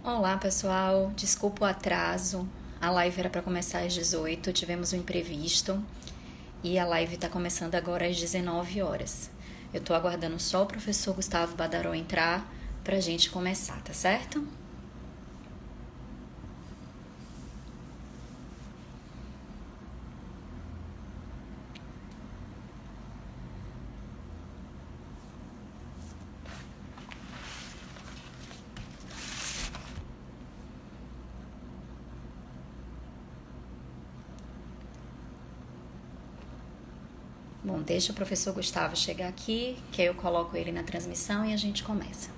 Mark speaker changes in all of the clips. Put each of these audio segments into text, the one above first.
Speaker 1: Olá, pessoal. Desculpa o atraso. A live era para começar às 18, tivemos um imprevisto e a live está começando agora às 19 horas. Eu estou aguardando só o professor Gustavo Badaró entrar para a gente começar, tá certo? Bom, deixa o professor Gustavo chegar aqui, que aí eu coloco ele na transmissão e a gente começa.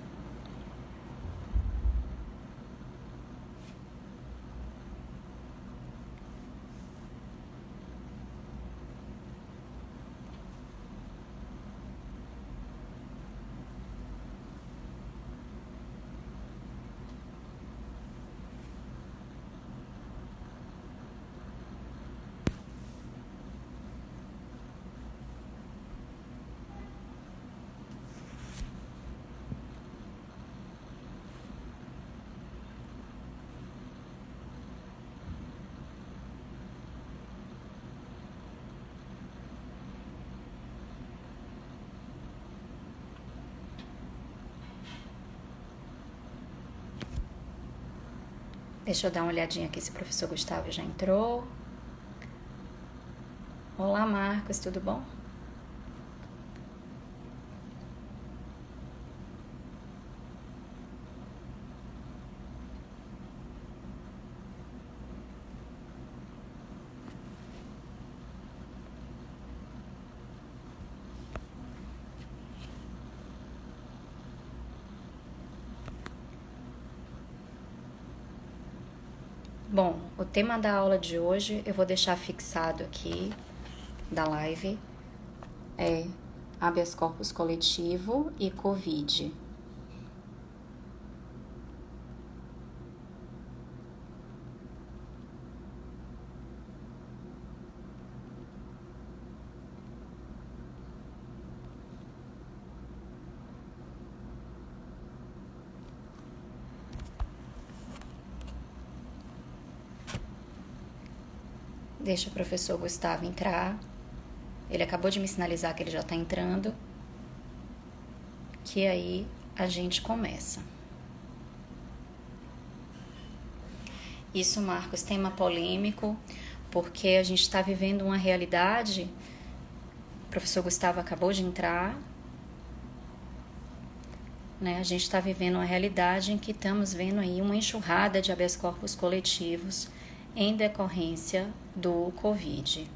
Speaker 1: Deixa eu dar uma olhadinha aqui se o professor Gustavo já entrou. Olá, Marcos, tudo bom? Bom, o tema da aula de hoje eu vou deixar fixado aqui da live é habeas corpus coletivo e Covid. Deixa o professor Gustavo entrar. Ele acabou de me sinalizar que ele já está entrando. Que aí a gente começa. Isso, Marcos, tema polêmico, porque a gente está vivendo uma realidade. O professor Gustavo acabou de entrar. Né? A gente está vivendo uma realidade em que estamos vendo aí uma enxurrada de habeas corpus coletivos em decorrência do Covid.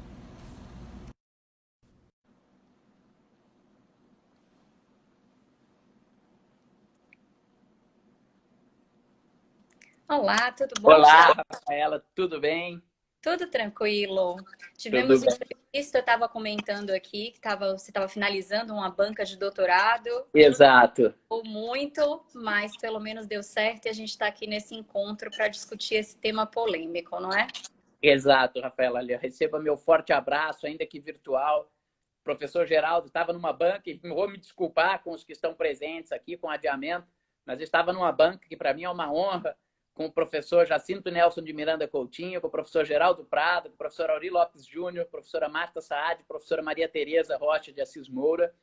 Speaker 1: Olá, tudo bom,
Speaker 2: Olá,
Speaker 1: Gustavo?
Speaker 2: Rafaela, tudo bem?
Speaker 1: Tudo tranquilo.
Speaker 2: Tudo
Speaker 1: Tivemos um
Speaker 2: bem.
Speaker 1: imprevisto, eu estava comentando aqui que você estava finalizando uma banca de doutorado,
Speaker 2: Exato,
Speaker 1: ou muito, mas pelo menos deu certo e a gente está aqui nesse encontro para discutir esse tema polêmico, não é?
Speaker 2: exato, Rafaela. Olha, receba meu forte abraço, ainda que virtual. O professor Geraldo estava numa banca, e vou me desculpar com os que estão presentes aqui com adiamento, mas estava numa banca que para mim é uma honra, com o professor Jacinto Nelson de Miranda Coutinho, com o professor Geraldo Prado, com o professor Auri Lopes Júnior, professora Marta Saad, professora Maria Tereza Rocha de Assis Moura.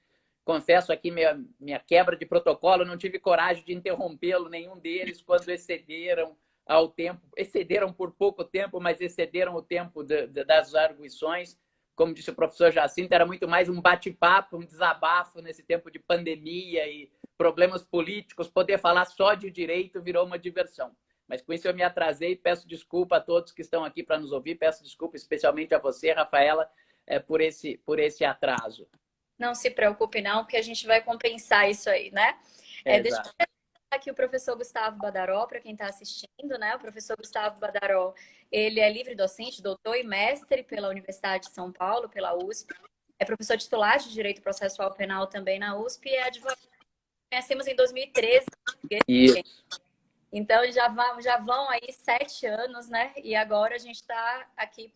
Speaker 2: Confesso aqui minha quebra de protocolo, não tive coragem de interrompê-lo, nenhum deles, quando excederam ao tempo, excederam por pouco tempo, mas excederam o tempo das arguições. Como disse o professor Jacinto, era muito mais um bate-papo, um desabafo nesse tempo de pandemia e problemas políticos. Poder falar só de direito virou uma diversão. Mas com isso eu me atrasei, peço desculpa a todos que estão aqui para nos ouvir, peço desculpa especialmente a você, Rafaela, por esse atraso.
Speaker 1: Não se preocupe não, que a gente vai compensar isso aí, né? Deixa eu
Speaker 2: Exato.
Speaker 1: apresentar aqui o professor Gustavo Badaró, para quem está assistindo, né? O professor Gustavo Badaró, ele é livre docente, doutor e mestre pela Universidade de São Paulo, pela USP. É professor titular de Direito Processual Penal também na USP e é advogado. Conhecemos em 2013.
Speaker 2: Isso.
Speaker 1: Então já vão aí 7 anos, né? E agora a gente está aqui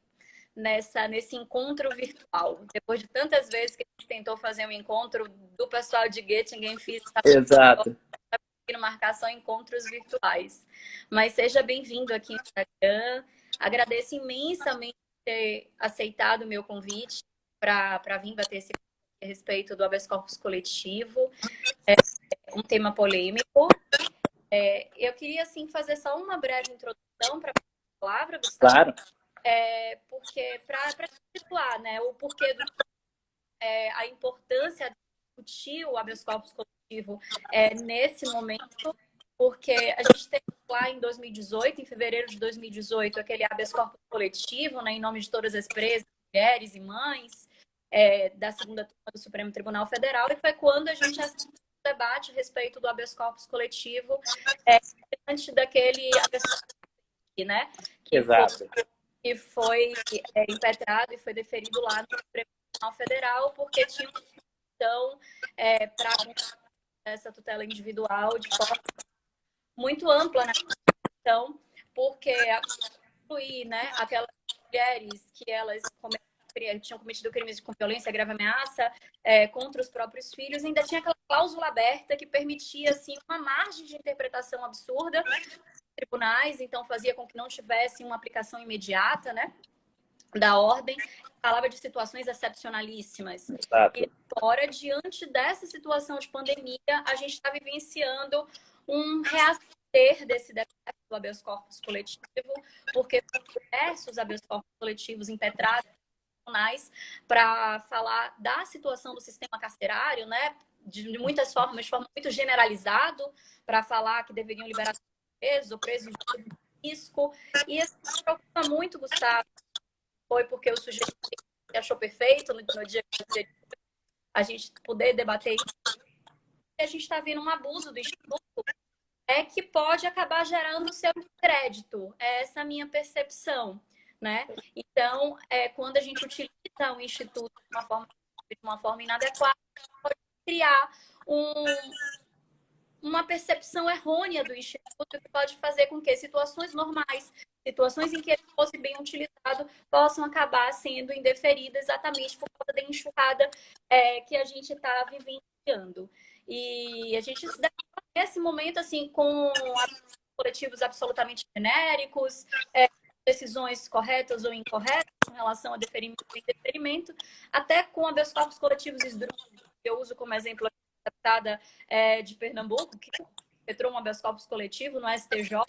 Speaker 1: nesse encontro virtual. Depois de tantas vezes que a gente tentou fazer um encontro do pessoal de Göttingen Física,
Speaker 2: Exato.
Speaker 1: conseguindo marcar só encontros virtuais. Mas seja bem-vindo aqui no Instagram. Agradeço imensamente por ter aceitado o meu convite para vir bater esse papo a respeito do habeas corpus coletivo. É um tema polêmico. Eu queria, assim, fazer só uma breve introdução para a palavra, Gustavo.
Speaker 2: Claro.
Speaker 1: Porque, para situar, né, o porquê a importância de discutir o habeas corpus coletivo nesse momento, porque a gente teve lá em 2018, em fevereiro de 2018, aquele habeas corpus coletivo, né, em nome de todas as presas, mulheres e mães, da segunda turma do Supremo Tribunal Federal, e foi quando a gente assistiu o debate a respeito do habeas corpus coletivo antes daquele habeas corpus, né,
Speaker 2: Exato.
Speaker 1: que foi impetrado e foi deferido lá no Supremo Tribunal Federal, porque tinha uma questão para essa tutela individual de forma muito ampla na questão, porque incluir, né, aquelas mulheres que elas tinham cometido crimes com violência, grave ameaça contra os próprios filhos, ainda tinha aquela cláusula aberta que permitia assim uma margem de interpretação absurda dos tribunais, então fazia com que não tivesse uma aplicação imediata, né, da ordem, falava de situações excepcionalíssimas.
Speaker 2: Exato.
Speaker 1: E agora, diante dessa situação de pandemia, a gente está vivenciando um reacender desse debate do habeas corpus coletivo, porque diversos habeas corpus coletivos impetrados para falar da situação do sistema carcerário, né, de muitas formas, de forma muito generalizado, para falar que deveriam liberar presos ou presos de risco. E isso me preocupa muito, Gustavo, foi porque o sujeito achou perfeito no dia que a gente poder debater isso. A gente está vendo um abuso do Instituto que pode acabar gerando seu crédito. É essa a minha percepção, né? Então, quando a gente utiliza o Instituto de uma forma inadequada, pode criar uma percepção errônea do Instituto que pode fazer com que situações normais, situações em que ele fosse bem utilizado, possam acabar sendo indeferidas exatamente por causa da enxurrada que a gente está vivenciando. E a gente se dá nesse momento assim com coletivos absolutamente genéricos, decisões corretas ou incorretas com relação a deferimento e indeferimento, até com habeas corpus coletivos esdrúxulos, que eu uso como exemplo a deputada de Pernambuco, que petrou um habeas corpus coletivo no STJ,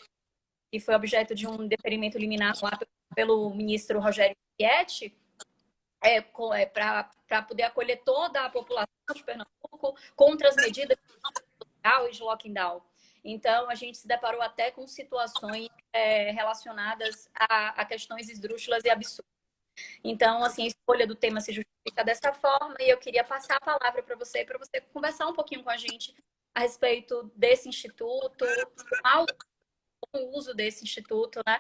Speaker 1: que foi objeto de um deferimento liminar lá pelo ministro Rogério Schietti, para poder acolher toda a população de Pernambuco contra as medidas de lockdown. Então, a gente se deparou até com situações relacionadas a questões esdrúxulas e absurdas. Então, assim, a escolha do tema se justifica dessa forma e eu queria passar a palavra para você conversar um pouquinho com a gente a respeito desse instituto, o uso desse instituto, né,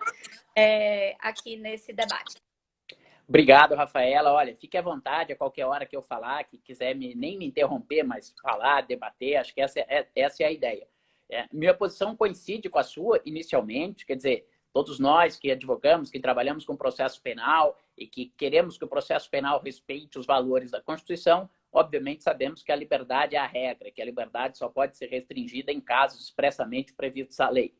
Speaker 1: aqui nesse debate.
Speaker 2: Obrigado, Rafaela. Olha, fique à vontade a qualquer hora que eu falar, que quiser nem me interromper, mas falar, debater, acho que essa é a ideia. Minha posição coincide com a sua inicialmente, quer dizer, todos nós que advogamos, que trabalhamos com processo penal e que queremos que o processo penal respeite os valores da Constituição, obviamente sabemos que a liberdade é a regra, que a liberdade só pode ser restringida em casos expressamente previstos à lei.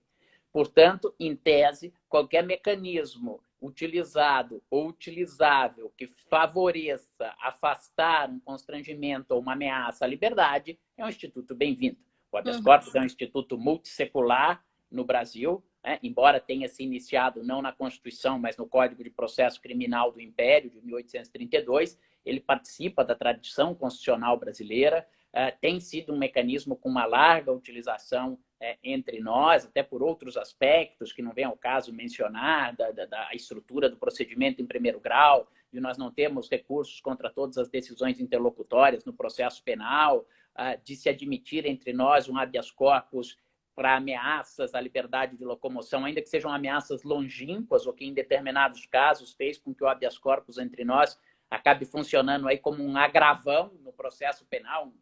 Speaker 2: Portanto, em tese, qualquer mecanismo utilizado ou utilizável que favoreça afastar um constrangimento ou uma ameaça à liberdade é um instituto bem-vindo. O habeas corpus é um instituto multissecular no Brasil, embora tenha se iniciado não na Constituição, mas no Código de Processo Criminal do Império, de 1832, ele participa da tradição constitucional brasileira, tem sido um mecanismo com uma larga utilização entre nós, até por outros aspectos que não vem ao caso mencionar, da estrutura do procedimento em primeiro grau, de nós não termos recursos contra todas as decisões interlocutórias no processo penal, de se admitir entre nós um habeas corpus para ameaças à liberdade de locomoção, ainda que sejam ameaças longínquas, ou que em determinados casos fez com que o habeas corpus entre nós acabe funcionando aí como um agravão no processo penal, um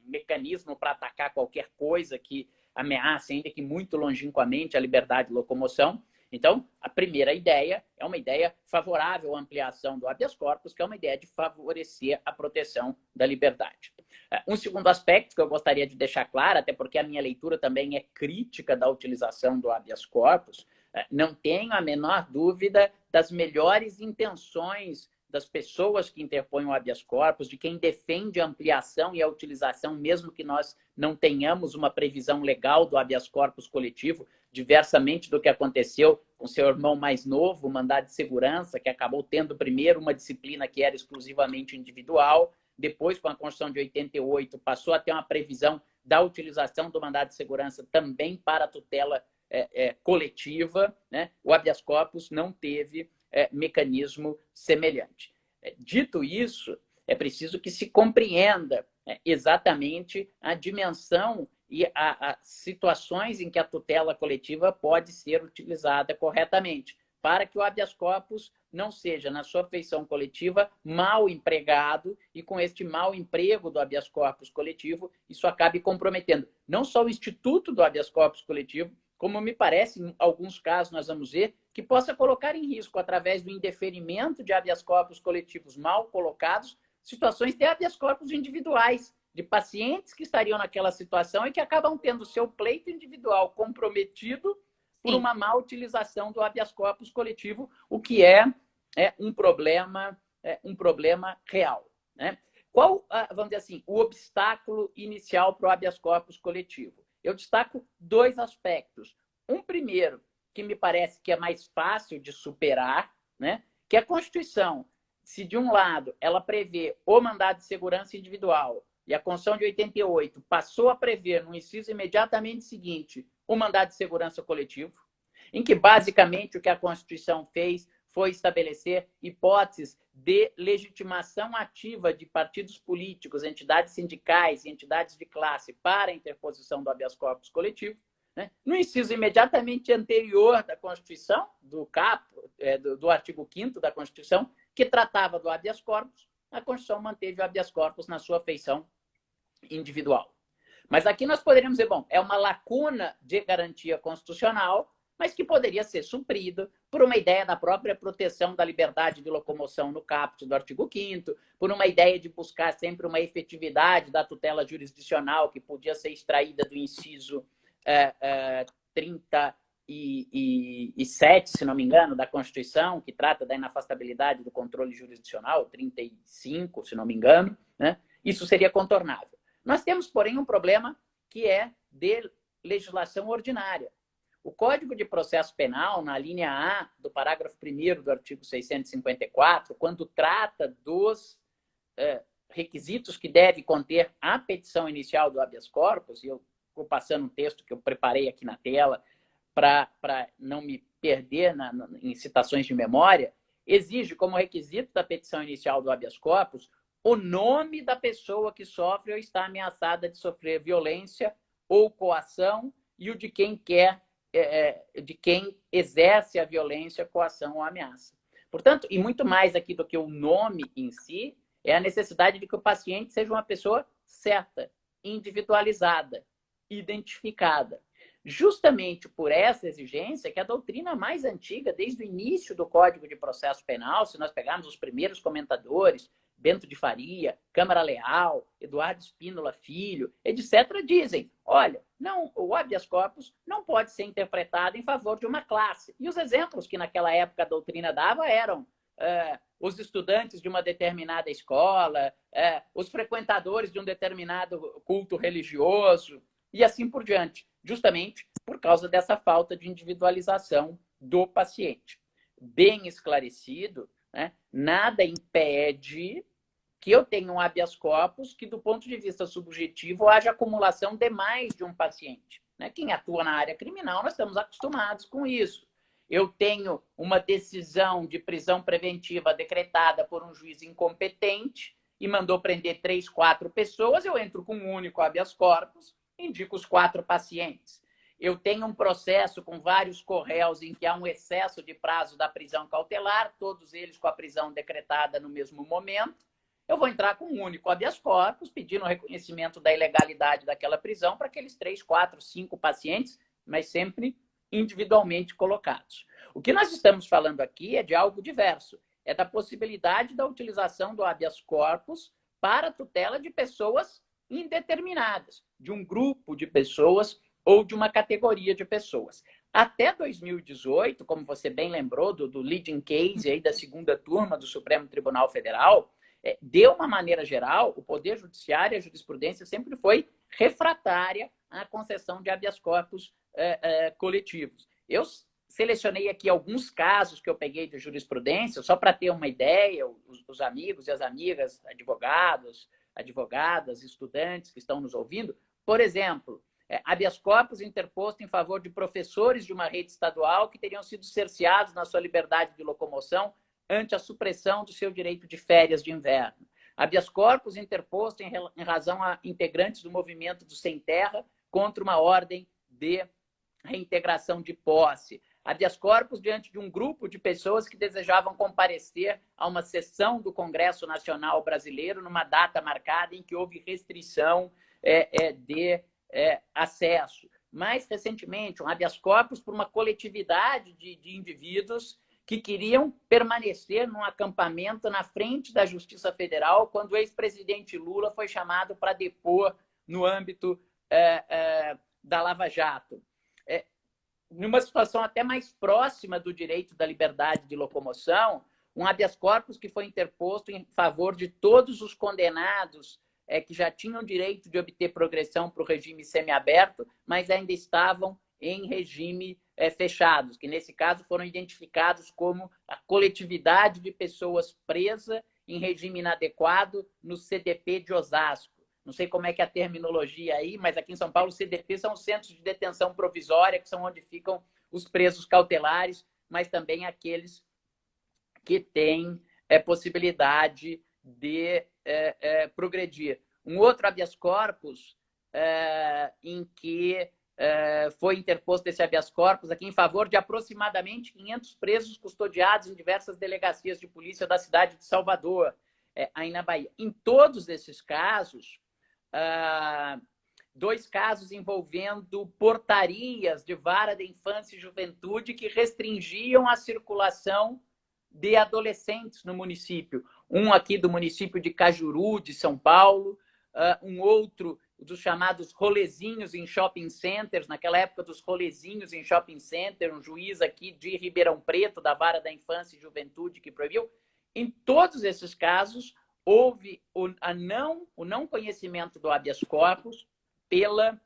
Speaker 2: mecanismo para atacar qualquer coisa que ameace, ainda que muito longínquamente, a liberdade de locomoção. Então, a primeira ideia é uma ideia favorável à ampliação do habeas corpus, que é uma ideia de favorecer a proteção da liberdade. Um segundo aspecto que eu gostaria de deixar claro, até porque a minha leitura também é crítica da utilização do habeas corpus, não tenho a menor dúvida das melhores intenções das pessoas que interpõem o habeas corpus, de quem defende a ampliação e a utilização, mesmo que nós não tenhamos uma previsão legal do habeas corpus coletivo, diversamente do que aconteceu com seu irmão mais novo, o mandado de segurança, que acabou tendo primeiro uma disciplina que era exclusivamente individual, depois, com a Constituição de 88, passou a ter uma previsão da utilização do mandado de segurança também para a tutela coletiva, né? O habeas corpus não teve mecanismo semelhante. Dito isso, é preciso que se compreenda exatamente a dimensão e as situações em que a tutela coletiva pode ser utilizada corretamente, para que o habeas corpus não seja, na sua feição coletiva, mal empregado, e com este mau emprego do habeas corpus coletivo, isso acabe comprometendo não só o instituto do habeas corpus coletivo, como me parece, em alguns casos nós vamos ver, que possa colocar em risco, através do indeferimento de habeas corpus coletivos mal colocados, situações de habeas corpus individuais, de pacientes que estariam naquela situação e que acabam tendo seu pleito individual comprometido por uma má utilização do habeas corpus coletivo, o que é um problema real, né? Qual, vamos dizer assim, o obstáculo inicial para o habeas corpus coletivo? Eu destaco dois aspectos. Um primeiro, que me parece que é mais fácil de superar, né? Que a Constituição, se de um lado ela prevê o mandado de segurança individual e a Constituição de 88 passou a prever, no inciso imediatamente seguinte, o mandado de segurança coletivo, em que basicamente o que a Constituição fez foi estabelecer hipóteses de legitimação ativa de partidos políticos, entidades sindicais e entidades de classe para a interposição do habeas corpus coletivo, né? No inciso imediatamente anterior da Constituição, do artigo 5º da Constituição, que tratava do habeas corpus, a Constituição manteve o habeas corpus na sua feição individual. Mas aqui nós poderíamos dizer, bom, é uma lacuna de garantia constitucional, mas que poderia ser suprido por uma ideia da própria proteção da liberdade de locomoção no caput do artigo 5º, por uma ideia de buscar sempre uma efetividade da tutela jurisdicional que podia ser extraída do inciso 37, se não me engano, da Constituição, que trata da inafastabilidade do controle jurisdicional, 35, se não me engano, né? Isso seria contornável. Nós temos, porém, um problema que é de legislação ordinária. O Código de Processo Penal, na linha A do parágrafo 1º do artigo 654, quando trata dos requisitos que deve conter a petição inicial do habeas corpus, e eu vou passando um texto que eu preparei aqui na tela para não me perder em citações de memória, exige como requisito da petição inicial do habeas corpus o nome da pessoa que sofre ou está ameaçada de sofrer violência ou coação e o de quem de quem exerce a violência, coação ou ameaça. Portanto, e muito mais aqui do que o nome em si, é a necessidade de que o paciente seja uma pessoa certa, individualizada, identificada. Justamente por essa exigência que a doutrina mais antiga, desde o início do Código de Processo Penal, se nós pegarmos os primeiros comentadores, Bento de Faria, Câmara Leal, Eduardo Spínola Filho, etc., dizem, olha, não, o habeas corpus não pode ser interpretado em favor de uma classe. E os exemplos que naquela época a doutrina dava eram os estudantes de uma determinada escola, os frequentadores de um determinado culto religioso, e assim por diante, justamente por causa dessa falta de individualização do paciente. Bem esclarecido, né, nada impede que eu tenha um habeas corpus que, do ponto de vista subjetivo, haja acumulação de mais de um paciente, né? Quem atua na área criminal, nós estamos acostumados com isso. Eu tenho uma decisão de prisão preventiva decretada por um juiz incompetente e mandou prender 3, 4 pessoas, eu entro com um único habeas corpus, indico os 4 pacientes. Eu tenho um processo com vários corréus em que há um excesso de prazo da prisão cautelar, todos eles com a prisão decretada no mesmo momento. Eu vou entrar com um único habeas corpus, pedindo o reconhecimento da ilegalidade daquela prisão para aqueles 3, 4, 5 pacientes, mas sempre individualmente colocados. O que nós estamos falando aqui é de algo diverso, é da possibilidade da utilização do habeas corpus para a tutela de pessoas indeterminadas, de um grupo de pessoas ou de uma categoria de pessoas. Até 2018, como você bem lembrou do leading case aí da segunda turma do Supremo Tribunal Federal, de uma maneira geral, o Poder Judiciário e a jurisprudência sempre foi refratária à concessão de habeas corpus coletivos. Eu selecionei aqui alguns casos que eu peguei de jurisprudência, só para ter uma ideia, os amigos e as amigas, advogados, advogadas, estudantes que estão nos ouvindo. Por exemplo, habeas corpus interposto em favor de professores de uma rede estadual que teriam sido cerceados na sua liberdade de locomoção ante a supressão do seu direito de férias de inverno. Habeas corpus interposto em razão a integrantes do movimento do Sem Terra contra uma ordem de reintegração de posse. Habeas corpus diante de um grupo de pessoas que desejavam comparecer a uma sessão do Congresso Nacional Brasileiro numa data marcada em que houve restrição de acesso. Mais recentemente, um habeas corpus por uma coletividade de indivíduos que queriam permanecer num acampamento na frente da Justiça Federal quando o ex-presidente Lula foi chamado para depor no âmbito da Lava Jato. Numa situação até mais próxima do direito da liberdade de locomoção, um habeas corpus que foi interposto em favor de todos os condenados que já tinham direito de obter progressão para o regime semiaberto, mas ainda estavam em regime fechados, que nesse caso foram identificados como a coletividade de pessoas presas em regime inadequado no CDP de Osasco. Não sei como é que é a terminologia aí, mas aqui em São Paulo, CDP são os centros de detenção provisória, que são onde ficam os presos cautelares, mas também aqueles que têm possibilidade de progredir. Um outro habeas corpus em que foi interposto esse habeas corpus aqui em favor de aproximadamente 500 presos custodiados em diversas delegacias de polícia da cidade de Salvador, aí na Bahia. Em todos esses casos, 2 casos envolvendo portarias de vara da infância e juventude que restringiam a circulação de adolescentes no município. Um aqui do município de Cajuru, de São Paulo, um outro dos chamados rolezinhos em shopping centers, naquela época dos rolezinhos em shopping center, um juiz aqui de Ribeirão Preto, da vara da infância e juventude, que proibiu. Em todos esses casos, houve o não conhecimento do habeas corpus pela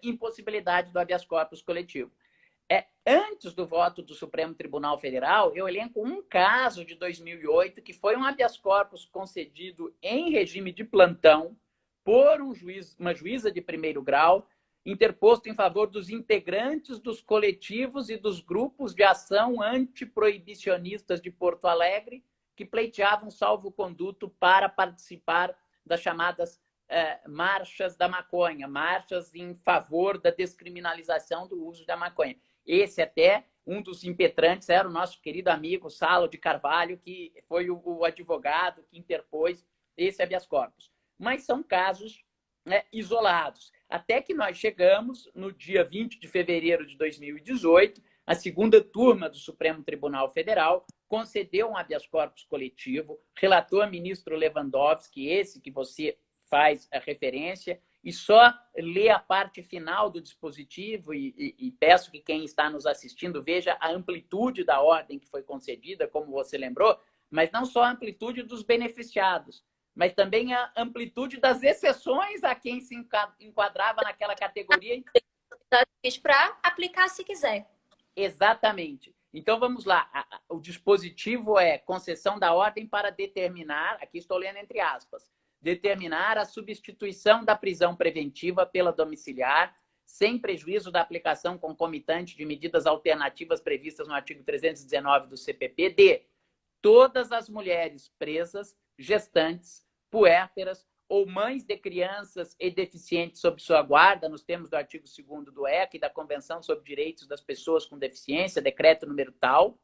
Speaker 2: impossibilidade do habeas corpus coletivo. Antes do voto do Supremo Tribunal Federal, eu elenco um caso de 2008 que foi um habeas corpus concedido em regime de plantão por uma juíza de primeiro grau, interposto em favor dos integrantes dos coletivos e dos grupos de ação antiproibicionistas de Porto Alegre, que pleiteavam salvo-conduto para participar das chamadas marchas da maconha, marchas em favor da descriminalização do uso da maconha. Esse até, um dos impetrantes, era o nosso querido amigo Salo de Carvalho, que foi o advogado que interpôs esse habeas corpus. Mas são casos isolados. Até que nós chegamos, no dia 20 de fevereiro de 2018, a segunda turma do Supremo Tribunal Federal concedeu um habeas corpus coletivo, relator ministro Lewandowski, esse que você faz a referência, e só lê a parte final do dispositivo e peço que quem está nos assistindo veja a amplitude da ordem que foi concedida, como você lembrou, mas não só a amplitude dos beneficiados, mas também a amplitude das exceções a quem se enquadrava naquela categoria.
Speaker 1: Para aplicar se quiser.
Speaker 2: Exatamente. Então, vamos lá. O dispositivo é concessão da ordem para determinar, aqui estou lendo entre aspas, determinar a substituição da prisão preventiva pela domiciliar, sem prejuízo da aplicação concomitante de medidas alternativas previstas no artigo 319 do CPP, de todas as mulheres presas, gestantes, puérperas ou mães de crianças e deficientes sob sua guarda, nos termos do artigo 2º do ECA e da Convenção sobre Direitos das Pessoas com Deficiência, decreto número tal,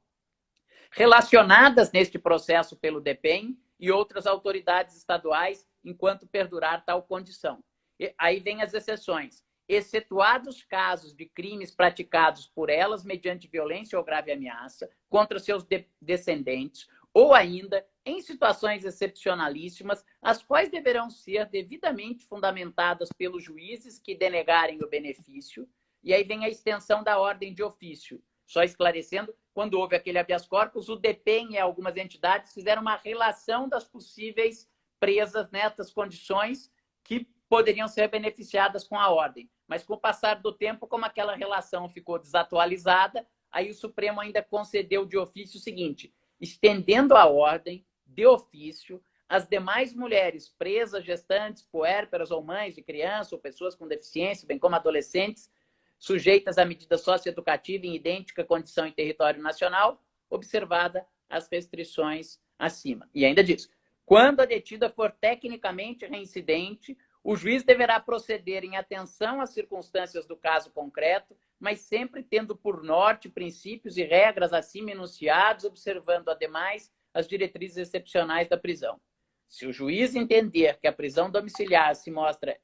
Speaker 2: relacionadas neste processo pelo DEPEN e outras autoridades estaduais, enquanto perdurar tal condição. E aí vem as exceções. excetuados casos de crimes praticados por elas mediante violência ou grave ameaça contra seus descendentes, ou ainda em situações excepcionalíssimas, as quais deverão ser devidamente fundamentadas pelos juízes que denegarem o benefício. E aí vem a extensão da ordem de ofício. Só esclarecendo, quando houve aquele habeas corpus, o DPEM e algumas entidades fizeram uma relação das possíveis presas nessas condições que poderiam ser beneficiadas com a ordem. Mas com o passar do tempo, como aquela relação ficou desatualizada, aí o Supremo ainda concedeu de ofício o seguinte: estendendo a ordem de ofício, as demais mulheres presas, gestantes, puérperas ou mães de criança ou pessoas com deficiência, bem como adolescentes, sujeitas à medida socioeducativa em idêntica condição em território nacional, observada as restrições acima. E ainda diz: quando a detida for tecnicamente reincidente, o juiz deverá proceder em atenção às circunstâncias do caso concreto, mas sempre tendo por norte princípios e regras acima enunciados, observando, ademais, as diretrizes excepcionais da prisão. Se o juiz entender que a prisão domiciliar se mostra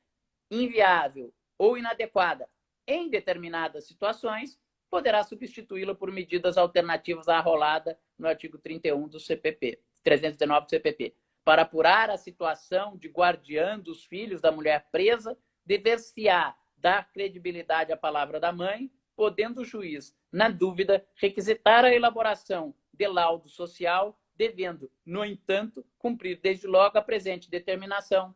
Speaker 2: inviável ou inadequada em determinadas situações, poderá substituí-la por medidas alternativas à arrolada no artigo 31 do CPP, 319 do CPP. Para apurar a situação de guardiã dos filhos da mulher presa, dever-se-á dar credibilidade à palavra da mãe, podendo o juiz, na dúvida, requisitar a elaboração de laudo social, devendo, no entanto, cumprir desde logo a presente determinação.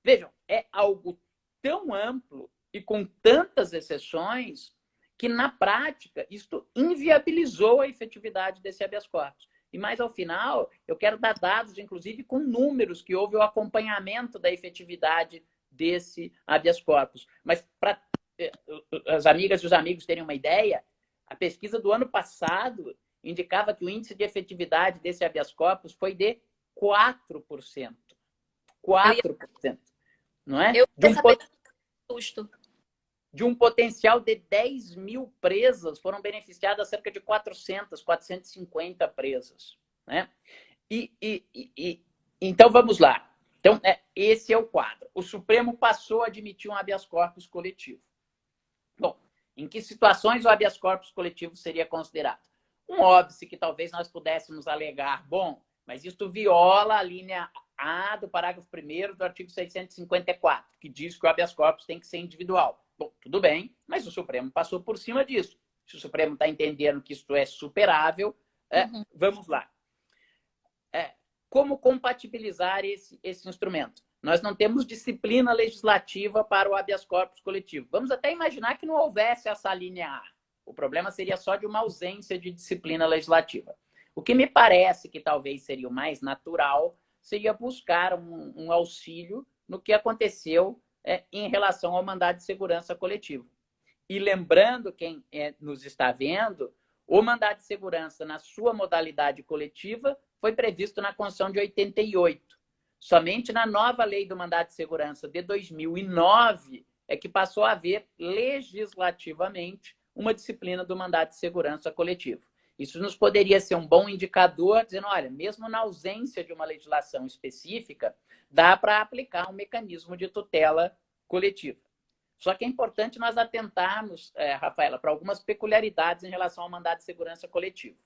Speaker 2: Vejam, é algo tão amplo e com tantas exceções que, na prática, isto inviabilizou a efetividade desse habeas corpus. E mais ao final, eu quero dar dados, inclusive com números, que houve o acompanhamento da efetividade desse habeas corpus. Mas para as amigas e os amigos terem uma ideia, a pesquisa do ano passado indicava que o índice de efetividade desse habeas corpus foi de 4%. 4%. Não é?
Speaker 1: Eu queria saber susto.
Speaker 2: De um potencial de 10 mil presas, foram beneficiadas cerca de 450 presas. Né? Então, vamos lá. Então, esse é o quadro. O Supremo passou a admitir um habeas corpus coletivo. Bom, em que situações o habeas corpus coletivo seria considerado? Um óbice que talvez nós pudéssemos alegar, bom, mas isto viola a linha A do parágrafo 1º do artigo 654, que diz que o habeas corpus tem que ser individual. Bom, tudo bem, mas o Supremo passou por cima disso. Se o Supremo está entendendo que isto é superável, vamos lá. Como compatibilizar esse instrumento? Nós não temos disciplina legislativa para o habeas corpus coletivo. Vamos até imaginar que não houvesse essa linha A. O problema seria só de uma ausência de disciplina legislativa. O que me parece que talvez seria o mais natural seria buscar um auxílio no que aconteceu em relação ao mandado de segurança coletivo. E lembrando, quem nos está vendo, o mandado de segurança, na sua modalidade coletiva, foi previsto na Constituição de 88. Somente na nova lei do mandado de segurança de 2009 é que passou a haver legislativamente uma disciplina do mandado de segurança coletivo. Isso nos poderia ser um bom indicador, dizendo, olha, mesmo na ausência de uma legislação específica, dá para aplicar um mecanismo de tutela coletiva. Só que é importante nós atentarmos, Rafaela, para algumas peculiaridades em relação ao mandado de segurança coletivo.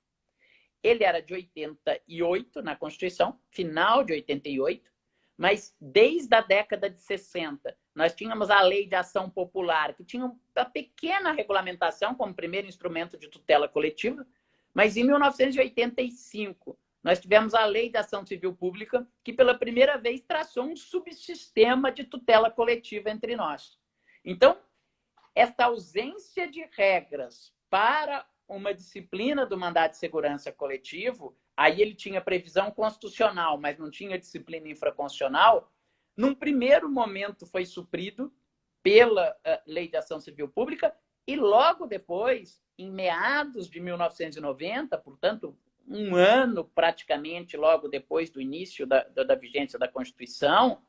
Speaker 2: Ele era de 88 na Constituição, final de 88, mas desde a década de 60, nós tínhamos a Lei de Ação Popular, que tinha uma pequena regulamentação como primeiro instrumento de tutela coletiva, mas em 1985, nós tivemos a Lei de Ação Civil Pública, que pela primeira vez traçou um subsistema de tutela coletiva entre nós. Então, esta ausência de regras para uma disciplina do mandado de segurança coletivo, aí ele tinha previsão constitucional, mas não tinha disciplina infraconstitucional, num primeiro momento foi suprido pela Lei de Ação Civil Pública e logo depois, em meados de 1990, portanto, um ano praticamente logo depois do início da vigência da Constituição,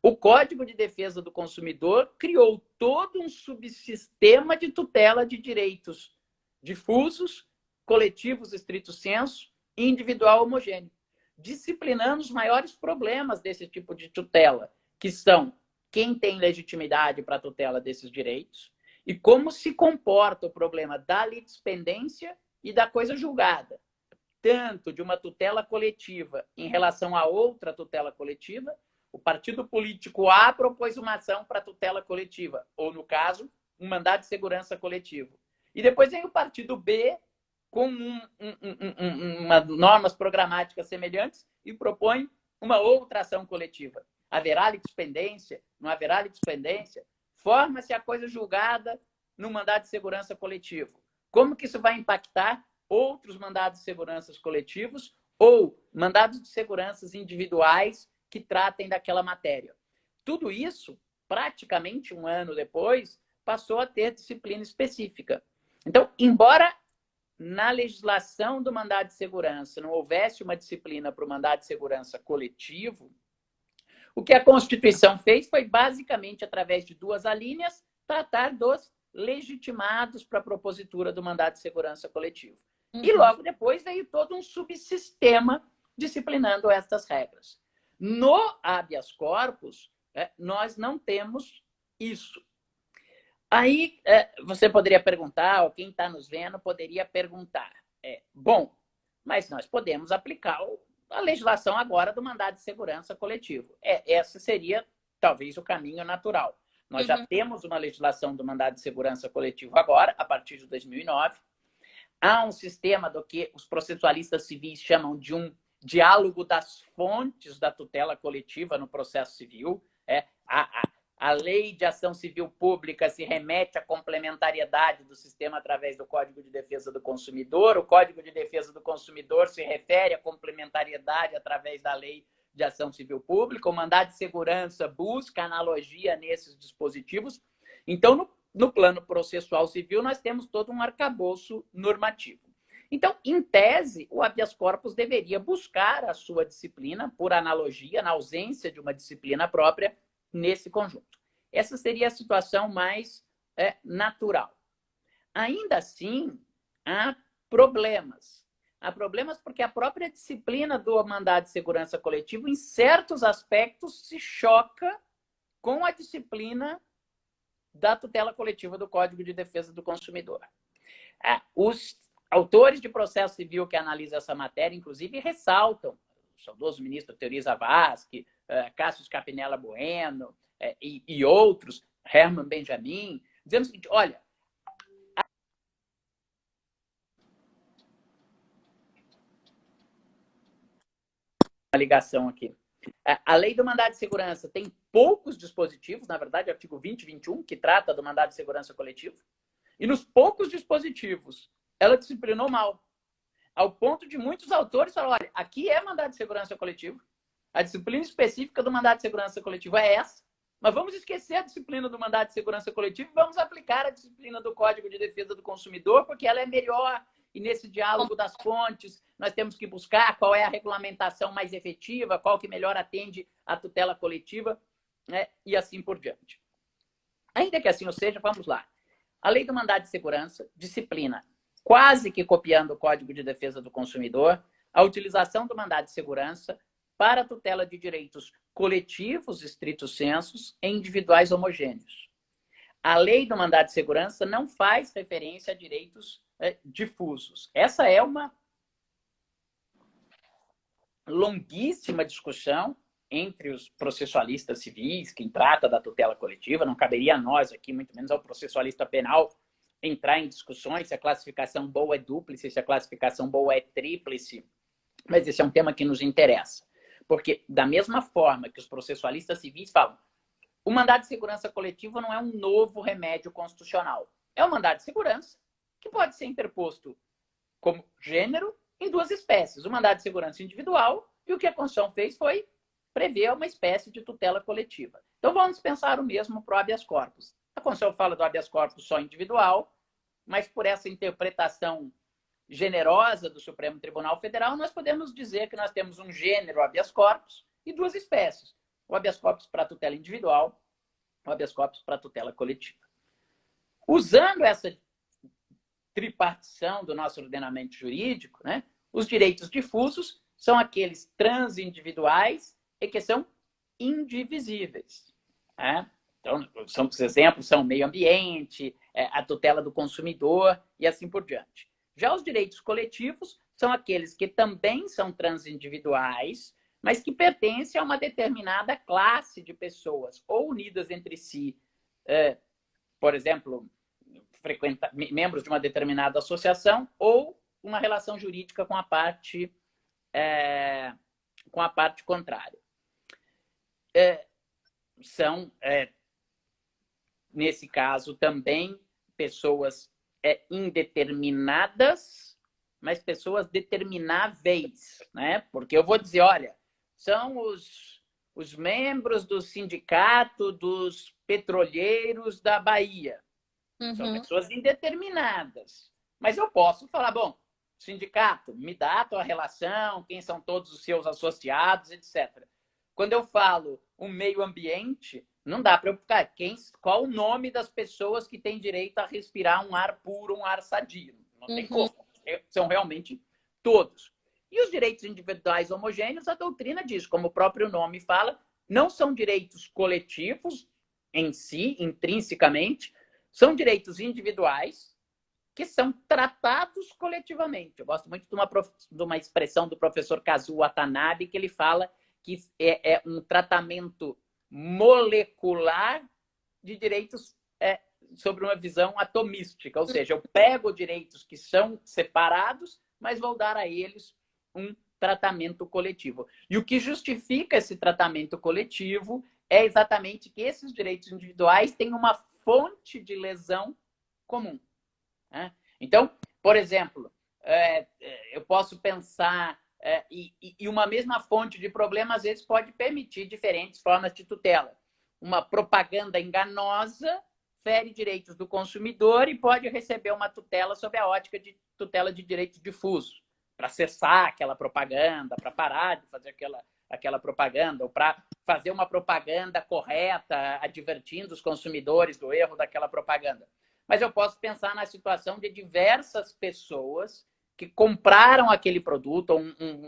Speaker 2: o Código de Defesa do Consumidor criou todo um subsistema de tutela de direitos difusos, coletivos estrito sensu e individual homogêneo, disciplinando os maiores problemas desse tipo de tutela, que são quem tem legitimidade para a tutela desses direitos e como se comporta o problema da litispendência e da coisa julgada, tanto de uma tutela coletiva em relação a outra tutela coletiva. O partido político A propôs uma ação para tutela coletiva, ou, no caso, um mandado de segurança coletivo. E depois vem o partido B com normas programáticas semelhantes e propõe uma outra ação coletiva. Haverá litispendência? Não haverá litispendência? Forma-se a coisa julgada no mandado de segurança coletivo. Como que isso vai impactar outros mandados de segurança coletivos ou mandados de segurança individuais que tratem daquela matéria? Tudo isso, praticamente um ano depois, passou a ter disciplina específica. Então, embora na legislação do mandado de segurança não houvesse uma disciplina para o mandado de segurança coletivo, o que a Constituição fez foi, basicamente, através de duas alíneas, tratar dos legitimados para a propositura do mandado de segurança coletivo. E logo depois veio todo um subsistema disciplinando estas regras. No habeas corpus, nós não temos isso. Aí você poderia perguntar, ou quem está nos vendo poderia perguntar, bom, mas nós podemos aplicar a legislação agora do mandado de segurança coletivo. Esse seria, talvez, o caminho natural. Nós já temos uma legislação do mandado de segurança coletivo agora, a partir de 2009. Há um sistema do que os processualistas civis chamam de um diálogo das fontes da tutela coletiva no processo civil. A lei de ação civil pública se remete à complementariedade do sistema através do Código de Defesa do Consumidor. O Código de Defesa do Consumidor se refere à complementariedade através da lei de ação civil pública. O mandado de segurança busca analogia nesses dispositivos. Então, no plano processual civil, nós temos todo um arcabouço normativo. Então, em tese, o habeas corpus deveria buscar a sua disciplina, por analogia, na ausência de uma disciplina própria, nesse conjunto. Essa seria a situação mais natural. Ainda assim, há problemas. Há problemas porque a própria disciplina do mandado de segurança coletivo, em certos aspectos, se choca com a disciplina da tutela coletiva do Código de Defesa do Consumidor. Os autores de processo civil que analisam essa matéria, inclusive, ressaltam, o saudoso ministro Teori Zavascki, Cássio Capinella Bueno e outros, Herman Benjamin, dizendo o seguinte, olha, a ligação aqui. A lei do mandado de segurança tem poucos dispositivos, na verdade, o artigo 20 e 21, que trata do mandado de segurança coletivo, e nos poucos dispositivos, ela disciplinou mal, ao ponto de muitos autores falar, olha, aqui é mandado de segurança coletivo, a disciplina específica do mandado de segurança coletivo é essa, mas vamos esquecer a disciplina do mandado de segurança coletivo e vamos aplicar a disciplina do Código de Defesa do Consumidor, porque ela é melhor. E nesse diálogo das fontes, nós temos que buscar qual é a regulamentação mais efetiva, qual que melhor atende à tutela coletiva, né? E assim por diante. Ainda que assim ou seja, vamos lá. A lei do mandado de segurança disciplina, quase que copiando o Código de Defesa do Consumidor, a utilização do mandado de segurança para a tutela de direitos coletivos, estritos sensus, e individuais homogêneos. A lei do mandado de segurança não faz referência a direitos difusos. Essa é uma longuíssima discussão entre os processualistas civis, quem trata da tutela coletiva. Não caberia a nós aqui, muito menos ao processualista penal, entrar em discussões se a classificação boa é dúplice, se a classificação boa é tríplice. Mas esse é um tema que nos interessa. Porque, da mesma forma que os processualistas civis falam, o mandado de segurança coletivo não é um novo remédio constitucional. É um mandado de segurança que pode ser interposto como gênero em duas espécies. O mandado de segurança individual e o que a Constituição fez foi prever uma espécie de tutela coletiva. Então, vamos pensar o mesmo para o habeas corpus. A Constituição fala do habeas corpus só individual, mas por essa interpretação generosa do Supremo Tribunal Federal, nós podemos dizer que nós temos um gênero habeas corpus e duas espécies. O habeas corpus para tutela individual, o habeas corpus para tutela coletiva. Usando essa tripartição do nosso ordenamento jurídico, né, os direitos difusos são aqueles transindividuais e que são indivisíveis. né? Então, os exemplos são meio ambiente, a tutela do consumidor e assim por diante. Já os direitos coletivos são aqueles que também são transindividuais, mas que pertencem a uma determinada classe de pessoas, ou unidas entre si, por exemplo, membros de uma determinada associação, ou uma relação jurídica com a parte contrária. São, nesse caso, também pessoas indeterminadas, mas pessoas determináveis, né? Porque eu vou dizer, olha, são os membros do sindicato dos petroleiros da Bahia. São pessoas indeterminadas. Mas eu posso falar, bom, sindicato, me dá a tua relação, quem são todos os seus associados, etc. Quando eu falo o meio ambiente, não dá para eu ficar qual o nome das pessoas que têm direito a respirar um ar puro, um ar sadio. Não tem como. São realmente todos. E os direitos individuais homogêneos, a doutrina diz, como o próprio nome fala, não são direitos coletivos em si, intrinsecamente, são direitos individuais que são tratados coletivamente. Eu gosto muito de uma expressão do professor Kazuo Watanabe, que ele fala que é um tratamento molecular de direitos sobre uma visão atomística, ou seja, eu pego direitos que são separados, mas vou dar a eles um tratamento coletivo. E o que justifica esse tratamento coletivo é exatamente que esses direitos individuais têm uma fonte de lesão comum. Né? Então, por exemplo, eu posso pensar e uma mesma fonte de problema às vezes pode permitir diferentes formas de tutela. Uma propaganda enganosa fere direitos do consumidor e pode receber uma tutela sob a ótica de tutela de direito difuso, para cessar aquela propaganda, para parar de fazer aquela propaganda, ou para fazer uma propaganda correta, advertindo os consumidores do erro daquela propaganda. Mas eu posso pensar na situação de diversas pessoas que compraram aquele produto, ou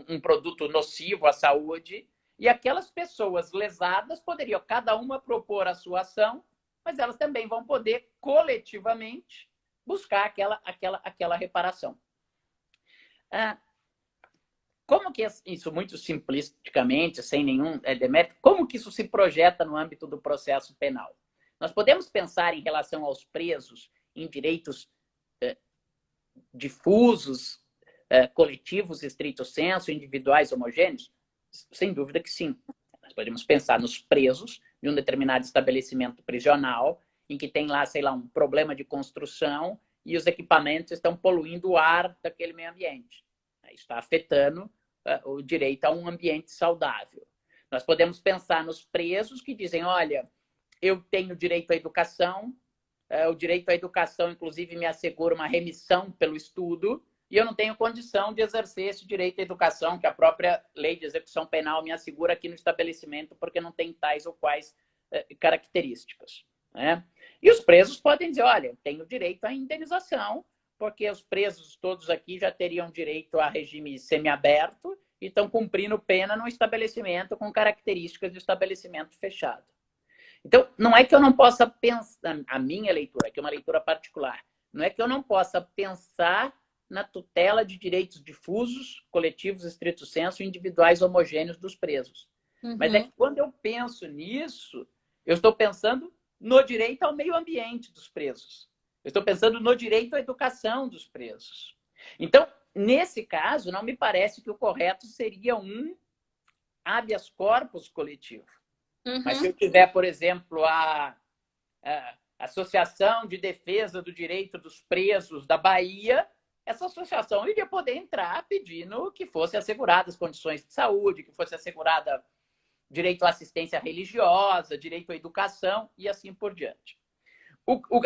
Speaker 2: um produto nocivo à saúde, e aquelas pessoas lesadas poderiam cada uma propor a sua ação, mas elas também vão poder coletivamente buscar aquela reparação. Como que isso, muito simplisticamente, sem nenhum demérito, como que isso se projeta no âmbito do processo penal? Nós podemos pensar em relação aos presos em direitos difusos, coletivos, estrito sensu, individuais, homogêneos? Sem dúvida que sim. Nós podemos pensar nos presos de um determinado estabelecimento prisional, em que tem lá, sei lá, um problema de construção e os equipamentos estão poluindo o ar daquele meio ambiente. Isso está afetando o direito a um ambiente saudável. Nós podemos pensar nos presos que dizem, olha, eu tenho direito à educação, o direito à educação, inclusive, me assegura uma remissão pelo estudo, e eu não tenho condição de exercer esse direito à educação que a própria lei de execução penal me assegura aqui no estabelecimento, porque não tem tais ou quais características. Né? E os presos podem dizer, olha, tenho direito à indenização, porque os presos todos aqui já teriam direito a regime semiaberto e estão cumprindo pena num estabelecimento com características de estabelecimento fechado. Então, não é que eu não possa pensar, a minha leitura, que é uma leitura particular, não é que eu não possa pensar na tutela de direitos difusos, coletivos, estrito sensu, individuais homogêneos dos presos. Mas é que quando eu penso nisso, eu estou pensando no direito ao meio ambiente dos presos. Eu estou pensando no direito à educação dos presos. Então, nesse caso, não me parece que o correto seria um habeas corpus coletivo. Mas se eu tiver, por exemplo, a Associação de Defesa do Direito dos Presos da Bahia, essa associação iria poder entrar pedindo que fossem asseguradas condições de saúde, que fosse assegurada direito à assistência religiosa, direito à educação e assim por diante.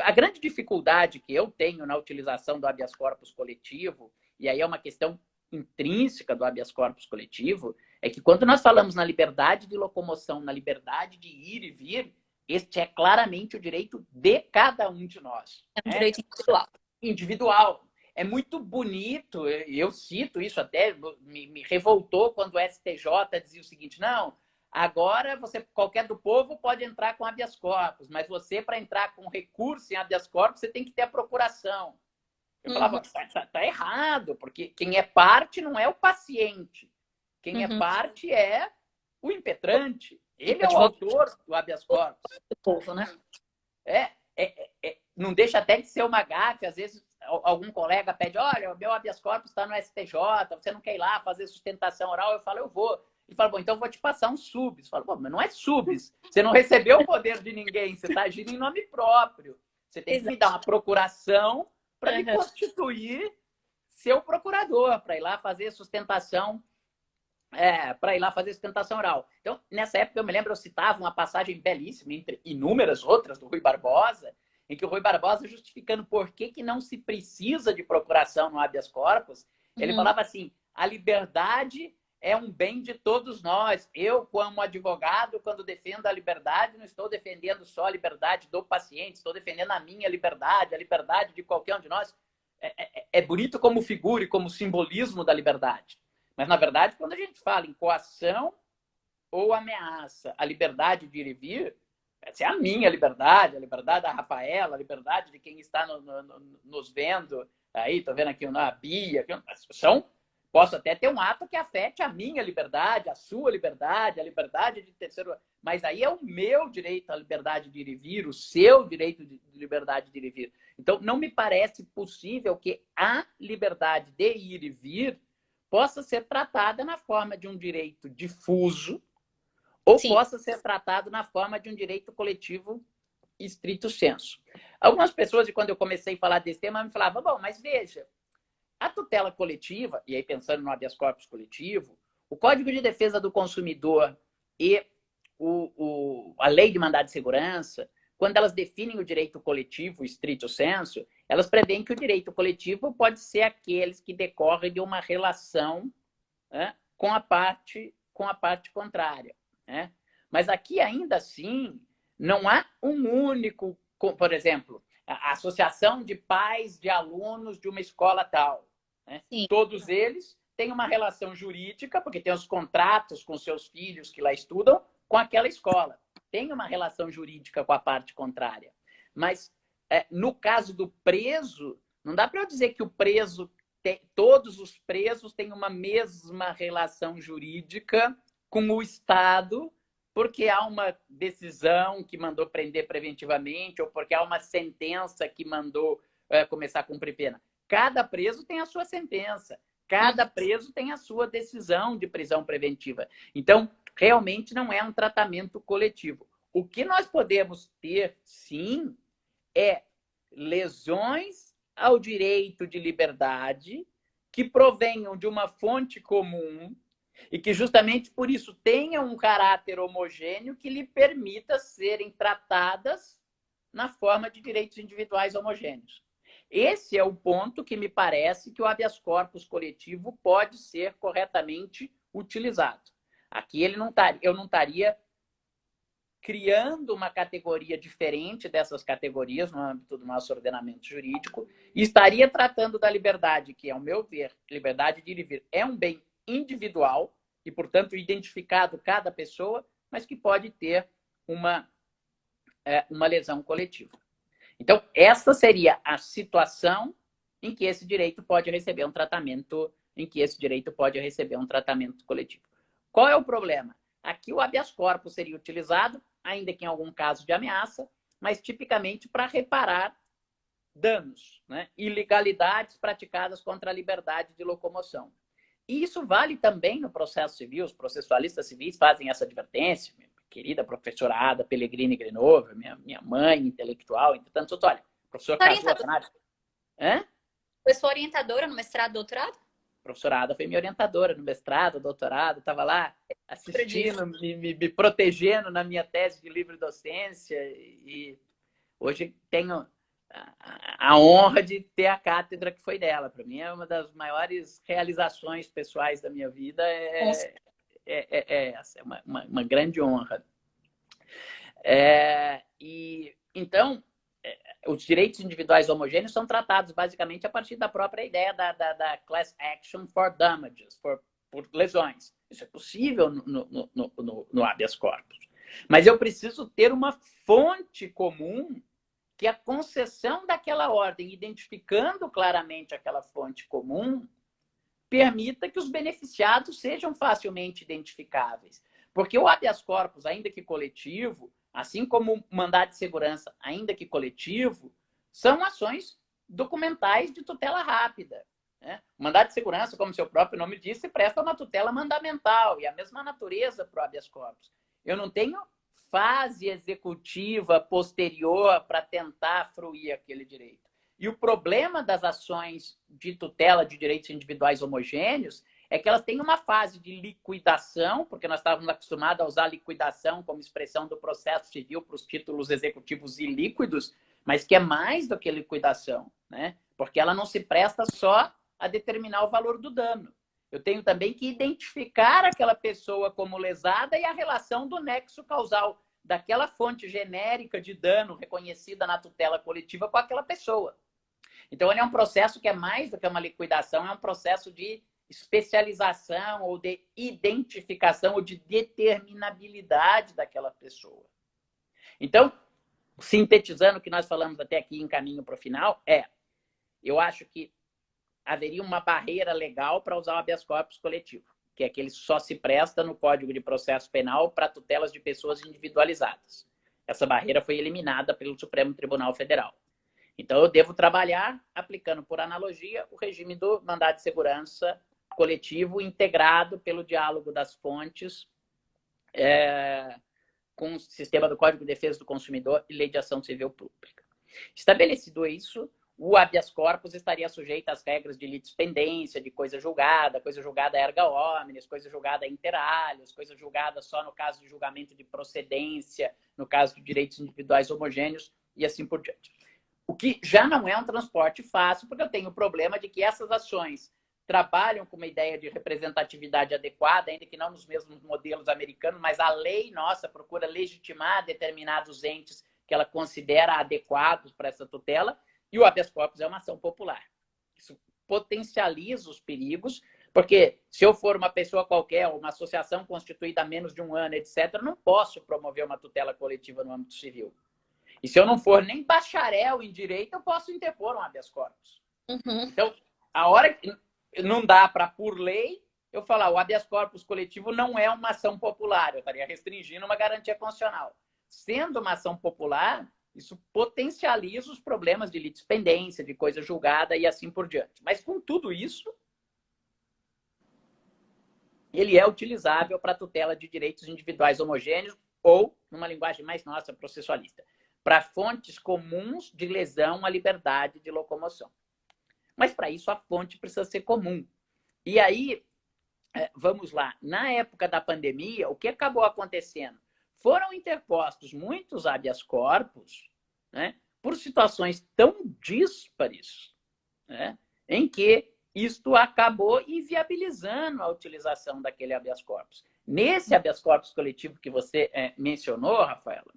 Speaker 2: A grande dificuldade que eu tenho na utilização do habeas corpus coletivo, e aí é uma questão intrínseca do habeas corpus coletivo, é que quando nós falamos na liberdade de locomoção, na liberdade de ir e vir, este é claramente o direito de cada um de nós.
Speaker 1: É um direito individual.
Speaker 2: Individual. É muito bonito, eu cito isso até, me revoltou quando o STJ dizia o seguinte, não, Agora, qualquer do povo pode entrar com habeas corpus, mas você, para entrar com recurso em habeas corpus, você tem que ter a procuração. Eu falava, tá errado, porque quem é parte não é o paciente. Quem é parte é o impetrante. Ele é o autor do habeas corpus.
Speaker 1: Do povo, né?
Speaker 2: Não deixa até de ser uma gafe. Às vezes, algum colega pede, olha, o meu habeas corpus está no STJ, você não quer ir lá fazer sustentação oral? Eu falo, eu vou. Ele fala, bom, então eu vou te passar um subs. Eu falo, bom, mas não é subs. Você não recebeu o poder de ninguém, você está agindo em nome próprio. Você tem que me dar uma procuração para me constituir seu procurador, para ir lá fazer sustentação, oral. Então, nessa época, eu me lembro, eu citava uma passagem belíssima, entre inúmeras outras, do Rui Barbosa, em que o Rui Barbosa, justificando por que não se precisa de procuração no habeas corpus, ele falava assim, a liberdade é um bem de todos nós. Eu, como advogado, quando defendo a liberdade, não estou defendendo só a liberdade do paciente, estou defendendo a minha liberdade, a liberdade de qualquer um de nós. É bonito como figura e como simbolismo da liberdade. Mas, na verdade, quando a gente fala em coação ou ameaça à liberdade de ir e vir, essa é a minha liberdade, a liberdade da Rafaela, a liberdade de quem está nos vendo. Aí, estou vendo aqui a Bia. Posso até ter um ato que afete a minha liberdade, a sua liberdade, a liberdade de terceiro. Mas aí é o meu direito à liberdade de ir e vir, o seu direito de liberdade de ir e vir. Então, não me parece possível que a liberdade de ir e vir possa ser tratada na forma de um direito difuso ou possa ser tratado na forma de um direito coletivo estrito sensu. Algumas pessoas, e quando eu comecei a falar desse tema, me falavam, bom, mas veja, a tutela coletiva, e aí pensando no habeas corpus coletivo, o Código de Defesa do Consumidor e a Lei de Mandado de Segurança, quando elas definem o direito coletivo estrito sensu, elas prevêem que o direito coletivo pode ser aqueles que decorrem de uma relação, né, com a parte contrária. Né? Mas aqui, ainda assim, não há um único, por exemplo, a associação de pais de alunos de uma escola tal. Né? Todos eles têm uma relação jurídica, porque têm os contratos com seus filhos que lá estudam, com aquela escola. Tem uma relação jurídica com a parte contrária. Mas, no caso do preso, não dá para eu dizer que o preso, todos os presos têm uma mesma relação jurídica com o Estado, porque há uma decisão que mandou prender preventivamente ou porque há uma sentença que mandou começar a cumprir pena. Cada preso tem a sua sentença. Cada preso tem a sua decisão de prisão preventiva. Então, realmente não é um tratamento coletivo. O que nós podemos ter, sim, é lesões ao direito de liberdade que provenham de uma fonte comum e que justamente por isso tenham um caráter homogêneo que lhe permita serem tratadas na forma de direitos individuais homogêneos. Esse é o ponto que me parece que o habeas corpus coletivo pode ser corretamente utilizado. Aqui eu não estaria criando uma categoria diferente dessas categorias no âmbito do nosso ordenamento jurídico e estaria tratando da liberdade, que, ao meu ver, liberdade de ir e vir é um bem individual e, portanto, identificado cada pessoa, mas que pode ter uma lesão coletiva. Então, essa seria a situação em que esse direito pode receber um tratamento, coletivo. Qual é o problema? Aqui o habeas corpus seria utilizado, ainda que em algum caso de ameaça, mas tipicamente para reparar danos, né? Ilegalidades praticadas contra a liberdade de locomoção. E isso vale também no processo civil. Os processualistas civis fazem essa advertência. Minha querida professora Ada Pellegrini Grenova, minha mãe intelectual, entre tantos outros. Olha, professor Caso.
Speaker 1: Foi sua orientadora no mestrado, doutorado?
Speaker 2: Professora Ada foi minha orientadora no mestrado, doutorado, estava lá assistindo, me protegendo na minha tese de livre docência e hoje tenho a honra de ter a cátedra que foi dela. Para mim é uma das maiores realizações pessoais da minha vida, essa, é uma grande honra. Então, os direitos individuais homogêneos são tratados basicamente a partir da própria ideia da class action for damages, por lesões. Isso é possível no habeas corpus. Mas eu preciso ter uma fonte comum que a concessão daquela ordem, identificando claramente aquela fonte comum, permita que os beneficiados sejam facilmente identificáveis. Porque o habeas corpus, ainda que coletivo, assim como o mandado de segurança, ainda que coletivo, são ações documentais de tutela rápida. Né? O mandado de segurança, como seu próprio nome diz, se presta uma tutela mandamental, e a mesma natureza para o habeas corpus. Eu não tenho fase executiva posterior para tentar fruir aquele direito. E o problema das ações de tutela de direitos individuais homogêneos é que elas têm uma fase de liquidação, porque nós estávamos acostumados a usar liquidação como expressão do processo civil para os títulos executivos ilíquidos, mas que é mais do que liquidação, né? Porque ela não se presta só a determinar o valor do dano. Eu tenho também que identificar aquela pessoa como lesada e a relação do nexo causal daquela fonte genérica de dano reconhecida na tutela coletiva com aquela pessoa. Então, ele é um processo que é mais do que uma liquidação, é um processo de especialização ou de identificação ou de determinabilidade daquela pessoa. Então, sintetizando o que nós falamos até aqui em caminho para o final, eu acho que haveria uma barreira legal para usar o habeas corpus coletivo, que é que ele só se presta no Código de Processo Penal para tutelas de pessoas individualizadas. Essa barreira foi eliminada pelo Supremo Tribunal Federal. Então, eu devo trabalhar aplicando, por analogia, o regime do mandado de segurança coletivo integrado pelo diálogo das fontes com o sistema do Código de Defesa do Consumidor e Lei de Ação Civil Pública. Estabelecido isso, o habeas corpus estaria sujeito às regras de litispendência, de coisa julgada erga omnes, coisa julgada inter alios, coisa julgada só no caso de julgamento de procedência, no caso de direitos individuais homogêneos e assim por diante. O que já não é um transporte fácil, porque eu tenho o problema de que essas ações trabalham com uma ideia de representatividade adequada, ainda que não nos mesmos modelos americanos, mas a lei nossa procura legitimar determinados entes que ela considera adequados para essa tutela, e o habeas corpus é uma ação popular. Isso potencializa os perigos, porque se eu for uma pessoa qualquer, uma associação constituída há menos de um ano, etc., não posso promover uma tutela coletiva no âmbito civil. E se eu não for nem bacharel em direito, eu posso interpor um habeas corpus.
Speaker 1: Uhum.
Speaker 2: Então, a hora que não dá para, por lei, eu falar o habeas corpus coletivo não é uma ação popular, eu estaria restringindo uma garantia constitucional. Sendo uma ação popular, isso potencializa os problemas de litispendência, de coisa julgada e assim por diante. Mas com tudo isso, ele é utilizável para tutela de direitos individuais homogêneos ou, numa linguagem mais nossa, processualista, para fontes comuns de lesão à liberdade de locomoção. Mas, para isso, a fonte precisa ser comum. E aí, vamos lá, na época da pandemia, o que acabou acontecendo? Foram interpostos muitos habeas corpus, né, por situações tão díspares, né, em que isto acabou inviabilizando a utilização daquele habeas corpus. Nesse habeas corpus coletivo que você mencionou, Rafaela,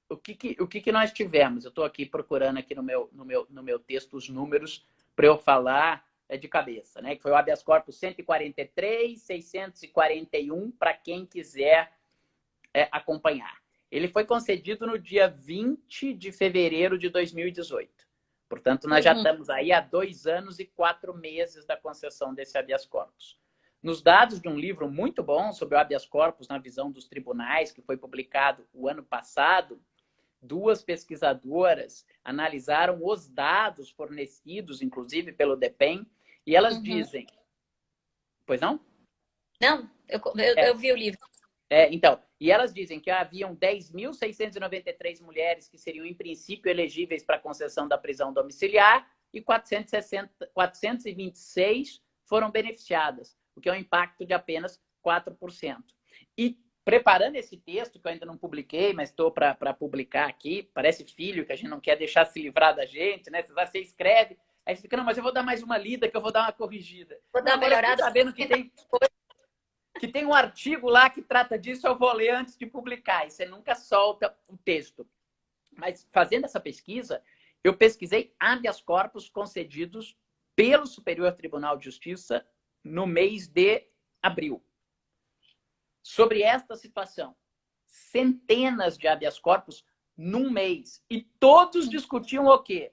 Speaker 2: o que nós tivemos? Eu estou aqui procurando aqui no meu texto os números para eu falar de cabeça, né? Que foi o habeas corpus 143, 641, para quem quiser acompanhar. Ele foi concedido no dia 20 de fevereiro de 2018. Portanto, nós já estamos aí há 2 anos e 4 meses da concessão desse habeas corpus. Nos dados de um livro muito bom sobre o habeas corpus na visão dos tribunais, que foi publicado o ano passado, 2 pesquisadoras analisaram os dados fornecidos, inclusive pelo DEPEN, e elas dizem... Pois não?
Speaker 1: Não, eu vi o livro.
Speaker 2: Então, e elas dizem que haviam 10.693 mulheres que seriam, em princípio, elegíveis para a concessão da prisão domiciliar e 426 foram beneficiadas, o que é um impacto de apenas 4%. E preparando esse texto, que eu ainda não publiquei, mas estou para publicar aqui, parece filho, que a gente não quer deixar se livrar da gente, né? Você escreve, aí você fica, não, mas eu vou dar mais uma lida, que eu vou dar uma corrigida.
Speaker 1: Vou dar uma melhorada.
Speaker 2: Sabendo que tem um artigo lá que trata disso, eu vou ler antes de publicar. E você nunca solta o texto. Mas fazendo essa pesquisa, eu pesquisei habeas corpus concedidos pelo Superior Tribunal de Justiça no mês de abriu sobre esta situação centenas de habeas corpus num mês. E todos discutiam o quê?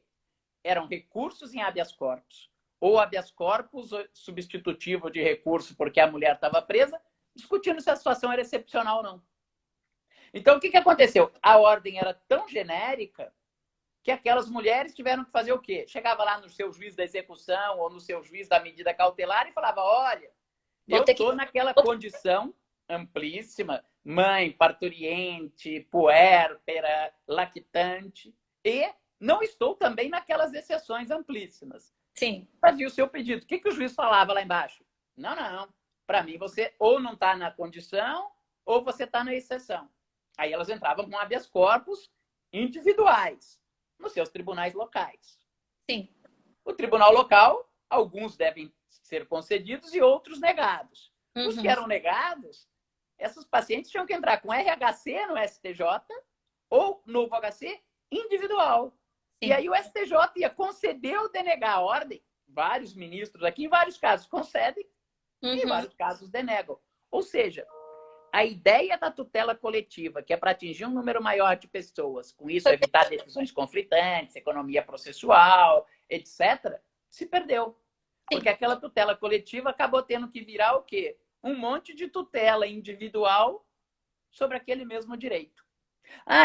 Speaker 2: Eram recursos em habeas corpus, ou habeas corpus substitutivo de recurso porque a mulher estava presa, discutindo se a situação era excepcional ou não. Então, o que aconteceu? A ordem era tão genérica que aquelas mulheres tiveram que fazer o quê? Chegava lá no seu juiz da execução ou no seu juiz da medida cautelar e falava, olha, eu estou naquela condição amplíssima, mãe, parturiente, puérpera, lactante, e não estou também naquelas exceções amplíssimas.
Speaker 1: Sim.
Speaker 2: Fazia o seu pedido. O que o juiz falava lá embaixo? Não. Para mim, você ou não está na condição ou você está na exceção. Aí elas entravam com habeas corpus individuais nos seus tribunais locais.
Speaker 1: Sim.
Speaker 2: O tribunal local, alguns devem ser concedidos e outros negados. Os que eram negados, esses pacientes tinham que entrar com RHC no STJ ou novo HC individual. Sim. E aí o STJ ia conceder ou denegar a ordem. Vários ministros aqui, em vários casos, concedem e em vários casos denegam. Ou seja, a ideia da tutela coletiva, que é para atingir um número maior de pessoas, com isso evitar decisões conflitantes, economia processual, etc., se perdeu. Porque aquela tutela coletiva acabou tendo que virar o quê? Um monte de tutela individual sobre aquele mesmo direito.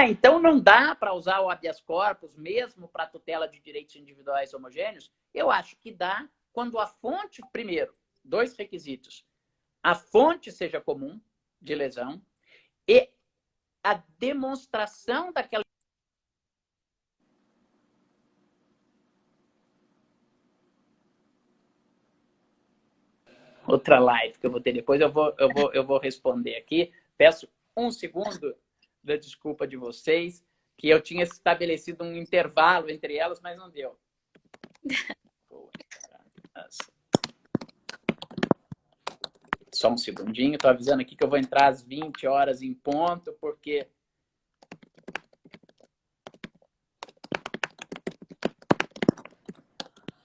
Speaker 2: Então não dá para usar o habeas corpus mesmo para tutela de direitos individuais homogêneos? Eu acho que dá quando a fonte, primeiro, 2 requisitos. A fonte seja comum de lesão e a demonstração daquela... Outra live que eu vou ter depois, eu vou responder aqui. Peço um segundo da desculpa de vocês, que eu tinha estabelecido um intervalo entre elas, mas não deu. Só um segundinho, estou avisando aqui que eu vou entrar às 20 horas em ponto, porque...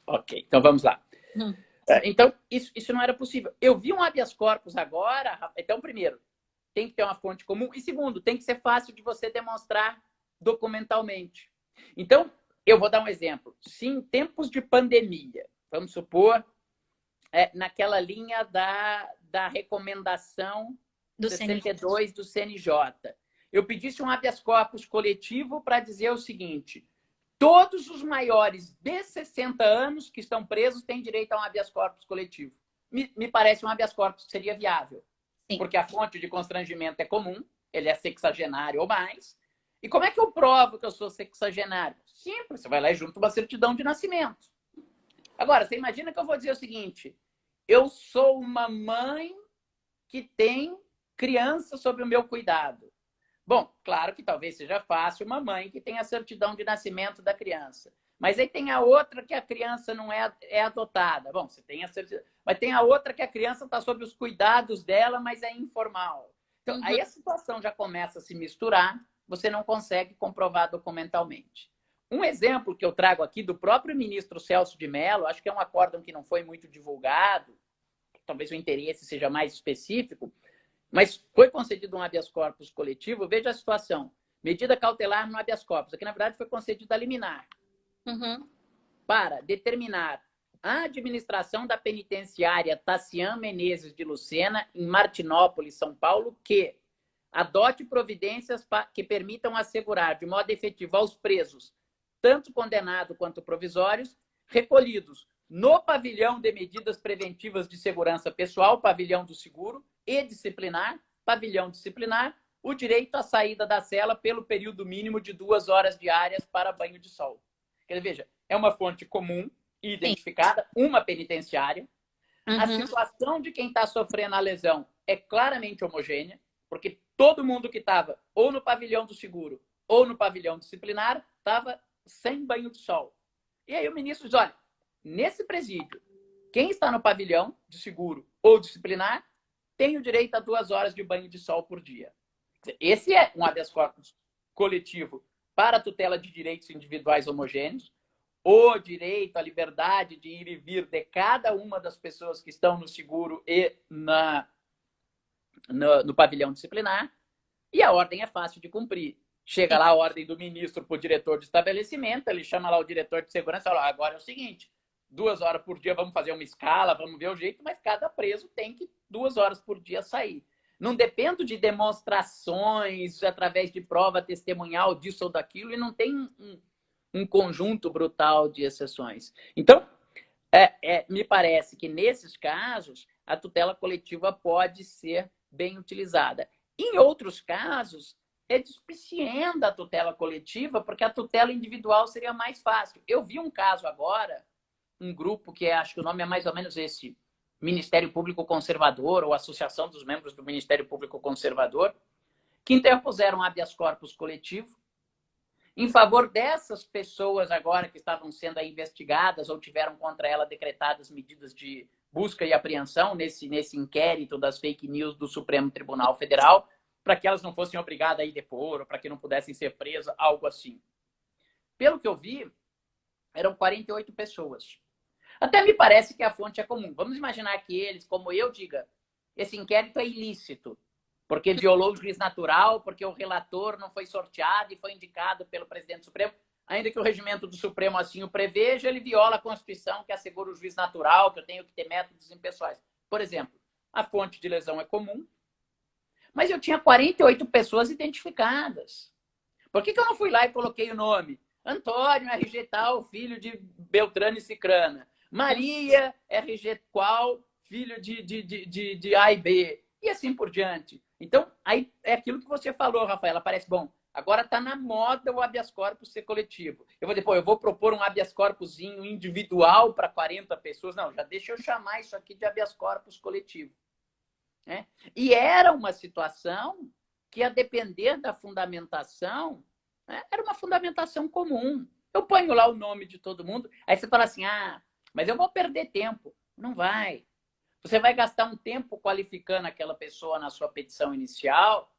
Speaker 2: Ok, então vamos lá. Então, isso não era possível. Eu vi um habeas corpus agora. Então, primeiro, tem que ter uma fonte comum. E segundo, tem que ser fácil de você demonstrar documentalmente. Então, eu vou dar um exemplo. Se em tempos de pandemia, vamos supor, naquela linha da recomendação do 62 do CNJ, eu pedisse um habeas corpus coletivo para dizer o seguinte: todos os maiores de 60 anos que estão presos têm direito a um habeas corpus coletivo. Me parece um habeas corpus que seria viável. Sim. Porque a fonte de constrangimento é comum, ele é sexagenário ou mais. E como é que eu provo que eu sou sexagenário? Simples, você vai lá e junta uma certidão de nascimento. Agora, você imagina que eu vou dizer o seguinte: eu sou uma mãe que tem criança sob o meu cuidado. Bom, claro que talvez seja fácil uma mãe que tem a certidão de nascimento da criança. Mas aí tem a outra que a criança não é adotada. Bom, você tem a certidão. Mas tem a outra que a criança está sob os cuidados dela, mas é informal. Então, aí a situação já começa a se misturar, você não consegue comprovar documentalmente. Um exemplo que eu trago aqui do próprio ministro Celso de Mello, acho que é um acórdão que não foi muito divulgado, talvez o interesse seja mais específico, mas foi concedido um habeas corpus coletivo. Veja a situação. Medida cautelar no habeas corpus. Aqui, na verdade, foi concedida a liminar. Para determinar a administração da penitenciária Tassian Menezes de Lucena, em Martinópolis, São Paulo, que adote providências que permitam assegurar de modo efetivo aos presos, tanto condenados quanto provisórios, recolhidos no pavilhão de medidas preventivas de segurança pessoal, pavilhão do seguro, e disciplinar, pavilhão disciplinar, o direito à saída da cela pelo período mínimo de 2 horas diárias para banho de sol. Quer dizer, veja, é uma fonte comum e identificada, sim, uma penitenciária. A situação de quem está sofrendo a lesão é claramente homogênea, porque todo mundo que estava ou no pavilhão do seguro ou no pavilhão disciplinar estava sem banho de sol. E aí o ministro diz, olha, nesse presídio, quem está no pavilhão de seguro ou disciplinar tem o direito a 2 horas de banho de sol por dia. Esse é um habeas corpus coletivo para a tutela de direitos individuais homogêneos. o direito, a liberdade de ir e vir de cada uma das pessoas que estão no seguro e no pavilhão disciplinar, e a ordem é fácil de cumprir. Chega lá a ordem do ministro para o diretor de estabelecimento, ele chama lá o diretor de segurança e fala, agora é o seguinte, 2 horas por dia vamos fazer uma escala, vamos ver o jeito, mas cada preso tem que 2 horas por dia sair. Não dependo de demonstrações através de prova testemunhal disso ou daquilo, e não tem um conjunto brutal de exceções. Então, me parece que nesses casos a tutela coletiva pode ser bem utilizada. Em outros casos, é despicienda a tutela coletiva, porque a tutela individual seria mais fácil. Eu vi um caso agora, um grupo que acho que o nome é mais ou menos esse, Ministério Público Conservador, ou Associação dos Membros do Ministério Público Conservador, que interpuseram habeas corpus coletivo em favor dessas pessoas agora que estavam sendo investigadas ou tiveram contra ela decretadas medidas de busca e apreensão nesse inquérito das fake news do Supremo Tribunal Federal, para que elas não fossem obrigadas a ir depor, ou para que não pudessem ser presas, algo assim. Pelo que eu vi, eram 48 pessoas. Até me parece que a fonte é comum. Vamos imaginar que eles, como eu diga, esse inquérito é ilícito, porque violou o juiz natural, porque o relator não foi sorteado e foi indicado pelo presidente do Supremo. Ainda que o regimento do Supremo assim o preveja, ele viola a Constituição, que assegura o juiz natural, que eu tenho que ter métodos impessoais. Por exemplo, a fonte de lesão é comum, mas eu tinha 48 pessoas identificadas. Por que eu não fui lá e coloquei o nome? Antônio, RG tal, filho de Beltrano e Cicrana. Maria, RG qual, filho de A e B. E assim por diante. Então, aí é aquilo que você falou, Rafaela. Parece bom. Agora está na moda o habeas corpus ser coletivo. Eu vou propor um habeas corpusinho individual para 40 pessoas. Não, já deixa eu chamar isso aqui de habeas corpus coletivo. Né? E era uma situação que, a depender da fundamentação, né, era uma fundamentação comum. Eu ponho lá o nome de todo mundo, aí você fala assim, mas eu vou perder tempo. Não vai. Você vai gastar um tempo qualificando aquela pessoa na sua petição inicial,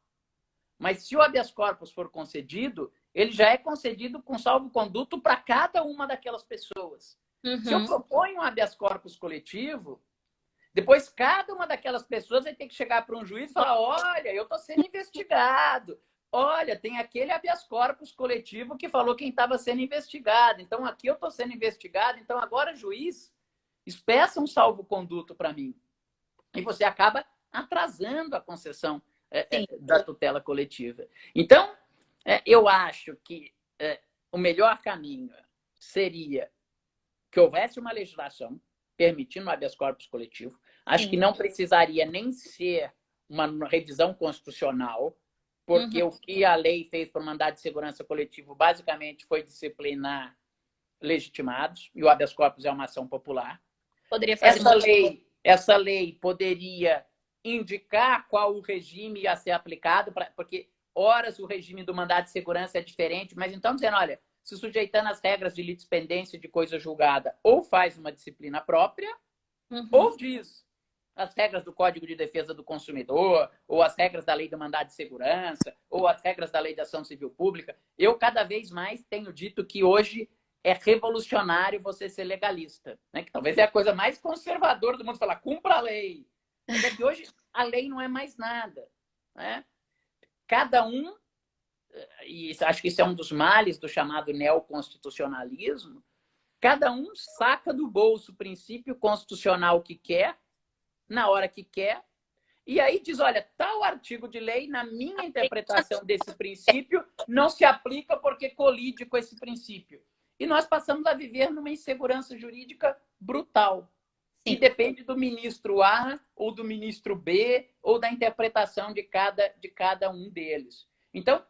Speaker 2: mas se o habeas corpus for concedido, ele já é concedido com salvo-conduto para cada uma daquelas pessoas. Uhum. Se eu proponho um habeas corpus coletivo, depois cada uma daquelas pessoas vai ter que chegar para um juiz e falar, olha, eu estou sendo investigado. Olha, tem aquele habeas corpus coletivo que falou quem estava sendo investigado. Então, aqui eu estou sendo investigado. Então, agora, juiz, peça um salvo-conduto para mim. E você acaba atrasando a concessão da tutela coletiva. Então, eu acho que o melhor caminho seria que houvesse uma legislação permitindo o habeas corpus coletivo. Acho que não precisaria nem ser uma revisão constitucional, porque o que a lei fez para o mandado de segurança coletivo basicamente foi disciplinar legitimados, e o habeas corpus é uma ação popular.
Speaker 1: Poderia fazer
Speaker 2: essa lei poderia indicar qual o regime ia ser aplicado, porque horas o regime do mandado de segurança é diferente, mas então dizendo, olha, se sujeitando às regras de litispendência de coisa julgada, ou faz uma disciplina própria, ou diz as regras do Código de Defesa do Consumidor, ou as regras da Lei do Mandado de Segurança, ou as regras da Lei de Ação Civil Pública. Eu, cada vez mais, tenho dito que hoje é revolucionário você ser legalista, né? Que talvez é a coisa mais conservadora do mundo, falar, cumpra a lei. Mas é que hoje a lei não é mais nada, né? Cada um, e acho que isso é um dos males do chamado neoconstitucionalismo, cada um saca do bolso o princípio constitucional que quer, na hora que quer, e aí diz, olha, tal artigo de lei, na minha interpretação desse princípio, não se aplica porque colide com esse princípio. E nós passamos a viver numa insegurança jurídica brutal. Sim. Que depende do ministro A, ou do ministro B, ou da interpretação de cada um deles. Então,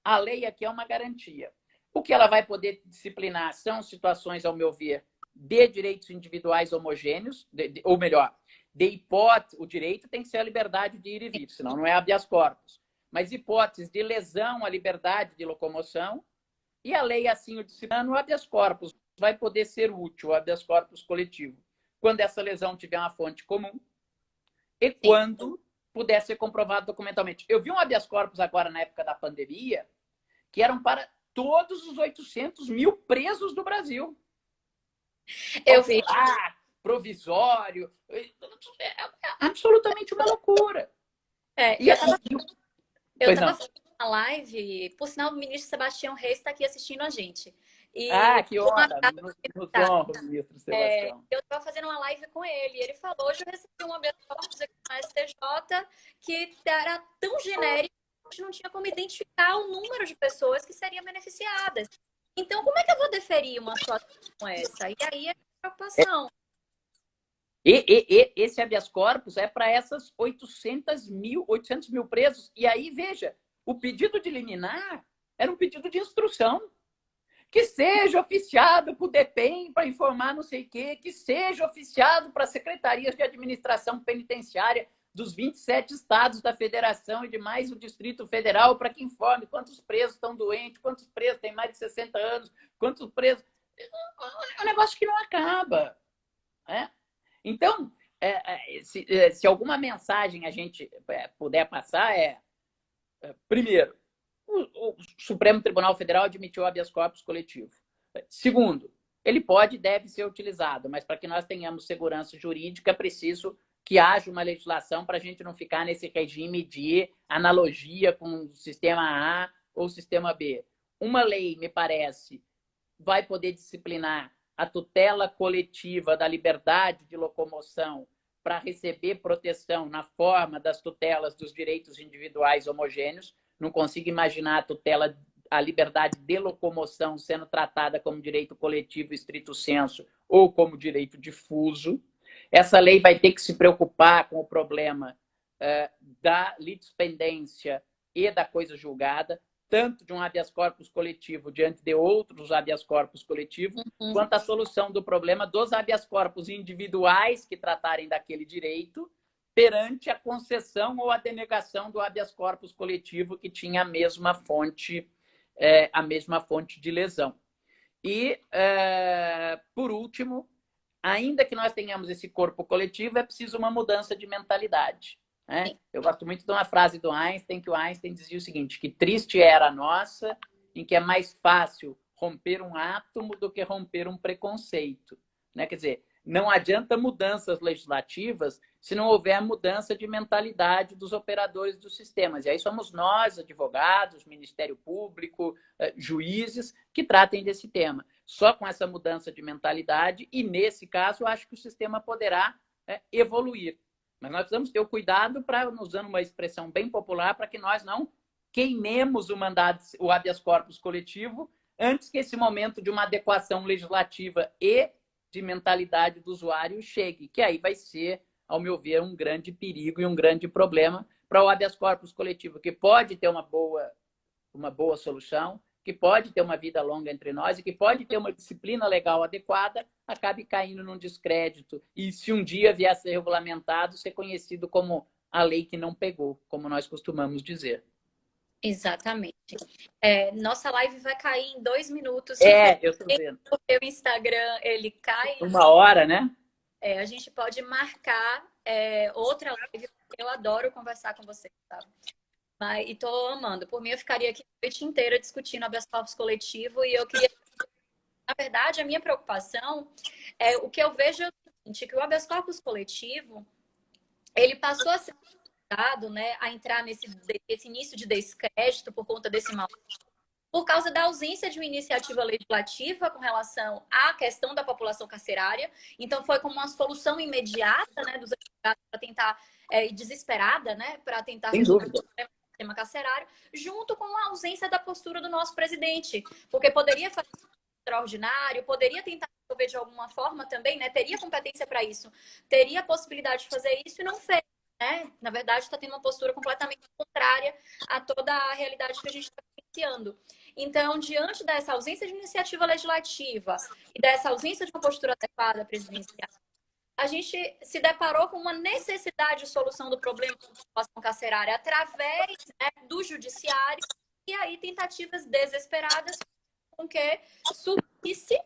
Speaker 2: a lei aqui é uma garantia. O que ela vai poder disciplinar são situações, ao meu ver, de direitos individuais homogêneos, ou melhor, de hipótese, o direito tem que ser a liberdade de ir e vir, senão não é habeas corpus. Mas hipóteses de lesão à liberdade de locomoção, e a lei assim o disciplina, o habeas corpus vai poder ser útil, o habeas corpus coletivo, quando essa lesão tiver uma fonte comum e quando puder ser comprovado documentalmente. Eu vi um habeas corpus agora na época da pandemia, que eram para todos os 800 mil presos do Brasil.
Speaker 1: Eu vi.
Speaker 2: Provisório. É absolutamente uma loucura.
Speaker 1: É,
Speaker 2: E,
Speaker 1: eu
Speaker 2: pois
Speaker 1: estava
Speaker 2: não.
Speaker 1: fazendo uma live, por sinal, o ministro Sebastião Reis está aqui assistindo a gente. E
Speaker 2: Que
Speaker 1: uma
Speaker 2: honra,
Speaker 1: tarde,
Speaker 2: nos honra, ministro Sebastião.
Speaker 1: eu estava fazendo uma live com ele. E ele falou: hoje eu recebi um habeas corpus aqui na STJ que era tão genérico que a gente não tinha como identificar o número de pessoas que seriam beneficiadas. Então, como é que eu vou deferir uma situação como essa? E aí é preocupação.
Speaker 2: Esse habeas corpus é para essas 800 mil presos. E aí, veja, o pedido de liminar era um pedido de instrução. Que seja oficiado para o DEPEN para informar não sei o quê, que seja oficiado para as secretarias de administração penitenciária dos 27 estados da federação e de mais o Distrito Federal para que informe quantos presos estão doentes, quantos presos têm mais de 60 anos, quantos presos... É um negócio que não acaba. Né? Então, se alguma mensagem a gente puder passar primeiro, o Supremo Tribunal Federal admitiu o habeas corpus coletivo. Segundo, ele pode e deve ser utilizado, mas para que nós tenhamos segurança jurídica, é preciso que haja uma legislação para a gente não ficar nesse regime de analogia com o sistema A ou o sistema B. Uma lei, me parece, vai poder disciplinar a tutela coletiva da liberdade de locomoção para receber proteção na forma das tutelas dos direitos individuais homogêneos. Não consigo imaginar a tutela, a liberdade de locomoção sendo tratada como direito coletivo estrito sensu ou como direito difuso. Essa lei vai ter que se preocupar com o problema da litispendência e da coisa julgada, tanto de um habeas corpus coletivo diante de outros habeas corpus coletivos, quanto a solução do problema dos habeas corpus individuais que tratarem daquele direito perante a concessão ou a denegação do habeas corpus coletivo que tinha a mesma fonte de lesão. E, por último, ainda que nós tenhamos esse corpo coletivo, é preciso uma mudança de mentalidade. Né? Eu gosto muito de uma frase do Einstein, que o Einstein dizia o seguinte, que triste era a nossa, em que é mais fácil romper um átomo do que romper um preconceito. Né? Quer dizer, não adianta mudanças legislativas se não houver mudança de mentalidade dos operadores dos sistemas. E aí somos nós, advogados, Ministério Público, juízes, que tratem desse tema. Só com essa mudança de mentalidade, e nesse caso, eu acho que o sistema poderá evoluir. Mas nós precisamos ter o cuidado para, usando uma expressão bem popular, para que nós não queimemos o habeas corpus coletivo antes que esse momento de uma adequação legislativa e de mentalidade do usuário chegue, que aí vai ser, ao meu ver, um grande perigo e um grande problema para o habeas corpus coletivo, que pode ter uma boa solução, que pode ter uma vida longa entre nós e que pode ter uma disciplina legal adequada, acabe caindo num descrédito. E se um dia vier a ser regulamentado, ser conhecido como a lei que não pegou, como nós costumamos dizer.
Speaker 1: Exatamente. Nossa live vai cair em 2 minutos.
Speaker 2: Eu estou vendo.
Speaker 1: Porque o Instagram, ele cai.
Speaker 2: 1 hora, né?
Speaker 1: A gente pode marcar outra live, porque eu adoro conversar com você, tá? E tô amando. Por mim, eu ficaria aqui a noite inteira discutindo habeas corpus coletivo e eu queria... Na verdade, a minha preocupação o que eu vejo é o seguinte, que o habeas corpus coletivo, ele passou a ser né, a entrar nesse início de descrédito por conta desse mal, por causa da ausência de uma iniciativa legislativa com relação à questão da população carcerária. Então, foi como uma solução imediata, né, dos advogados para tentar, desesperada, né, para tentar resolver o sistema carcerário, junto com a ausência da postura do nosso presidente, porque poderia fazer extraordinário, poderia tentar resolver de alguma forma também, né, teria competência para isso, teria a possibilidade de fazer isso e não fez. Na verdade, está tendo uma postura completamente contrária a toda a realidade que a gente está vivenciando. Então, diante dessa ausência de iniciativa legislativa e dessa ausência de uma postura adequada presidencial, a gente se deparou com uma necessidade de solução do problema da população carcerária através, né, do judiciário, e aí tentativas desesperadas com que surgisse,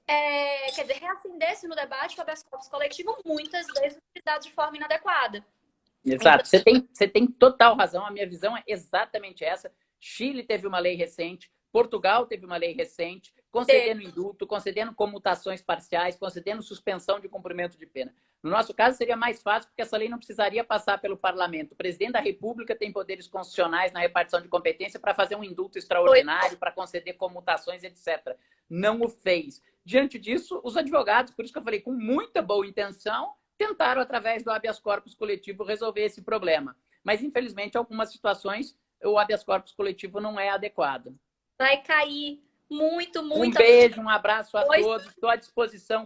Speaker 1: quer dizer, reacendesse no debate o habeas corpus coletivo, muitas vezes utilizado de forma inadequada.
Speaker 2: Exato, você tem total razão, a minha visão é exatamente essa. Chile teve uma lei recente, Portugal teve uma lei recente, concedendo indulto, concedendo comutações parciais, concedendo suspensão de cumprimento de pena. No nosso caso, seria mais fácil, porque essa lei não precisaria passar pelo parlamento. O presidente da República tem poderes constitucionais na repartição de competência para fazer um indulto extraordinário, para conceder comutações, etc. Não o fez. Diante disso, os advogados, por isso que eu falei, com muita boa intenção, tentaram, através do habeas corpus coletivo, resolver esse problema. Mas, infelizmente, em algumas situações, o habeas corpus coletivo não é adequado.
Speaker 1: Vai cair muito.
Speaker 2: Um beijo, um abraço a todos. Estou à disposição.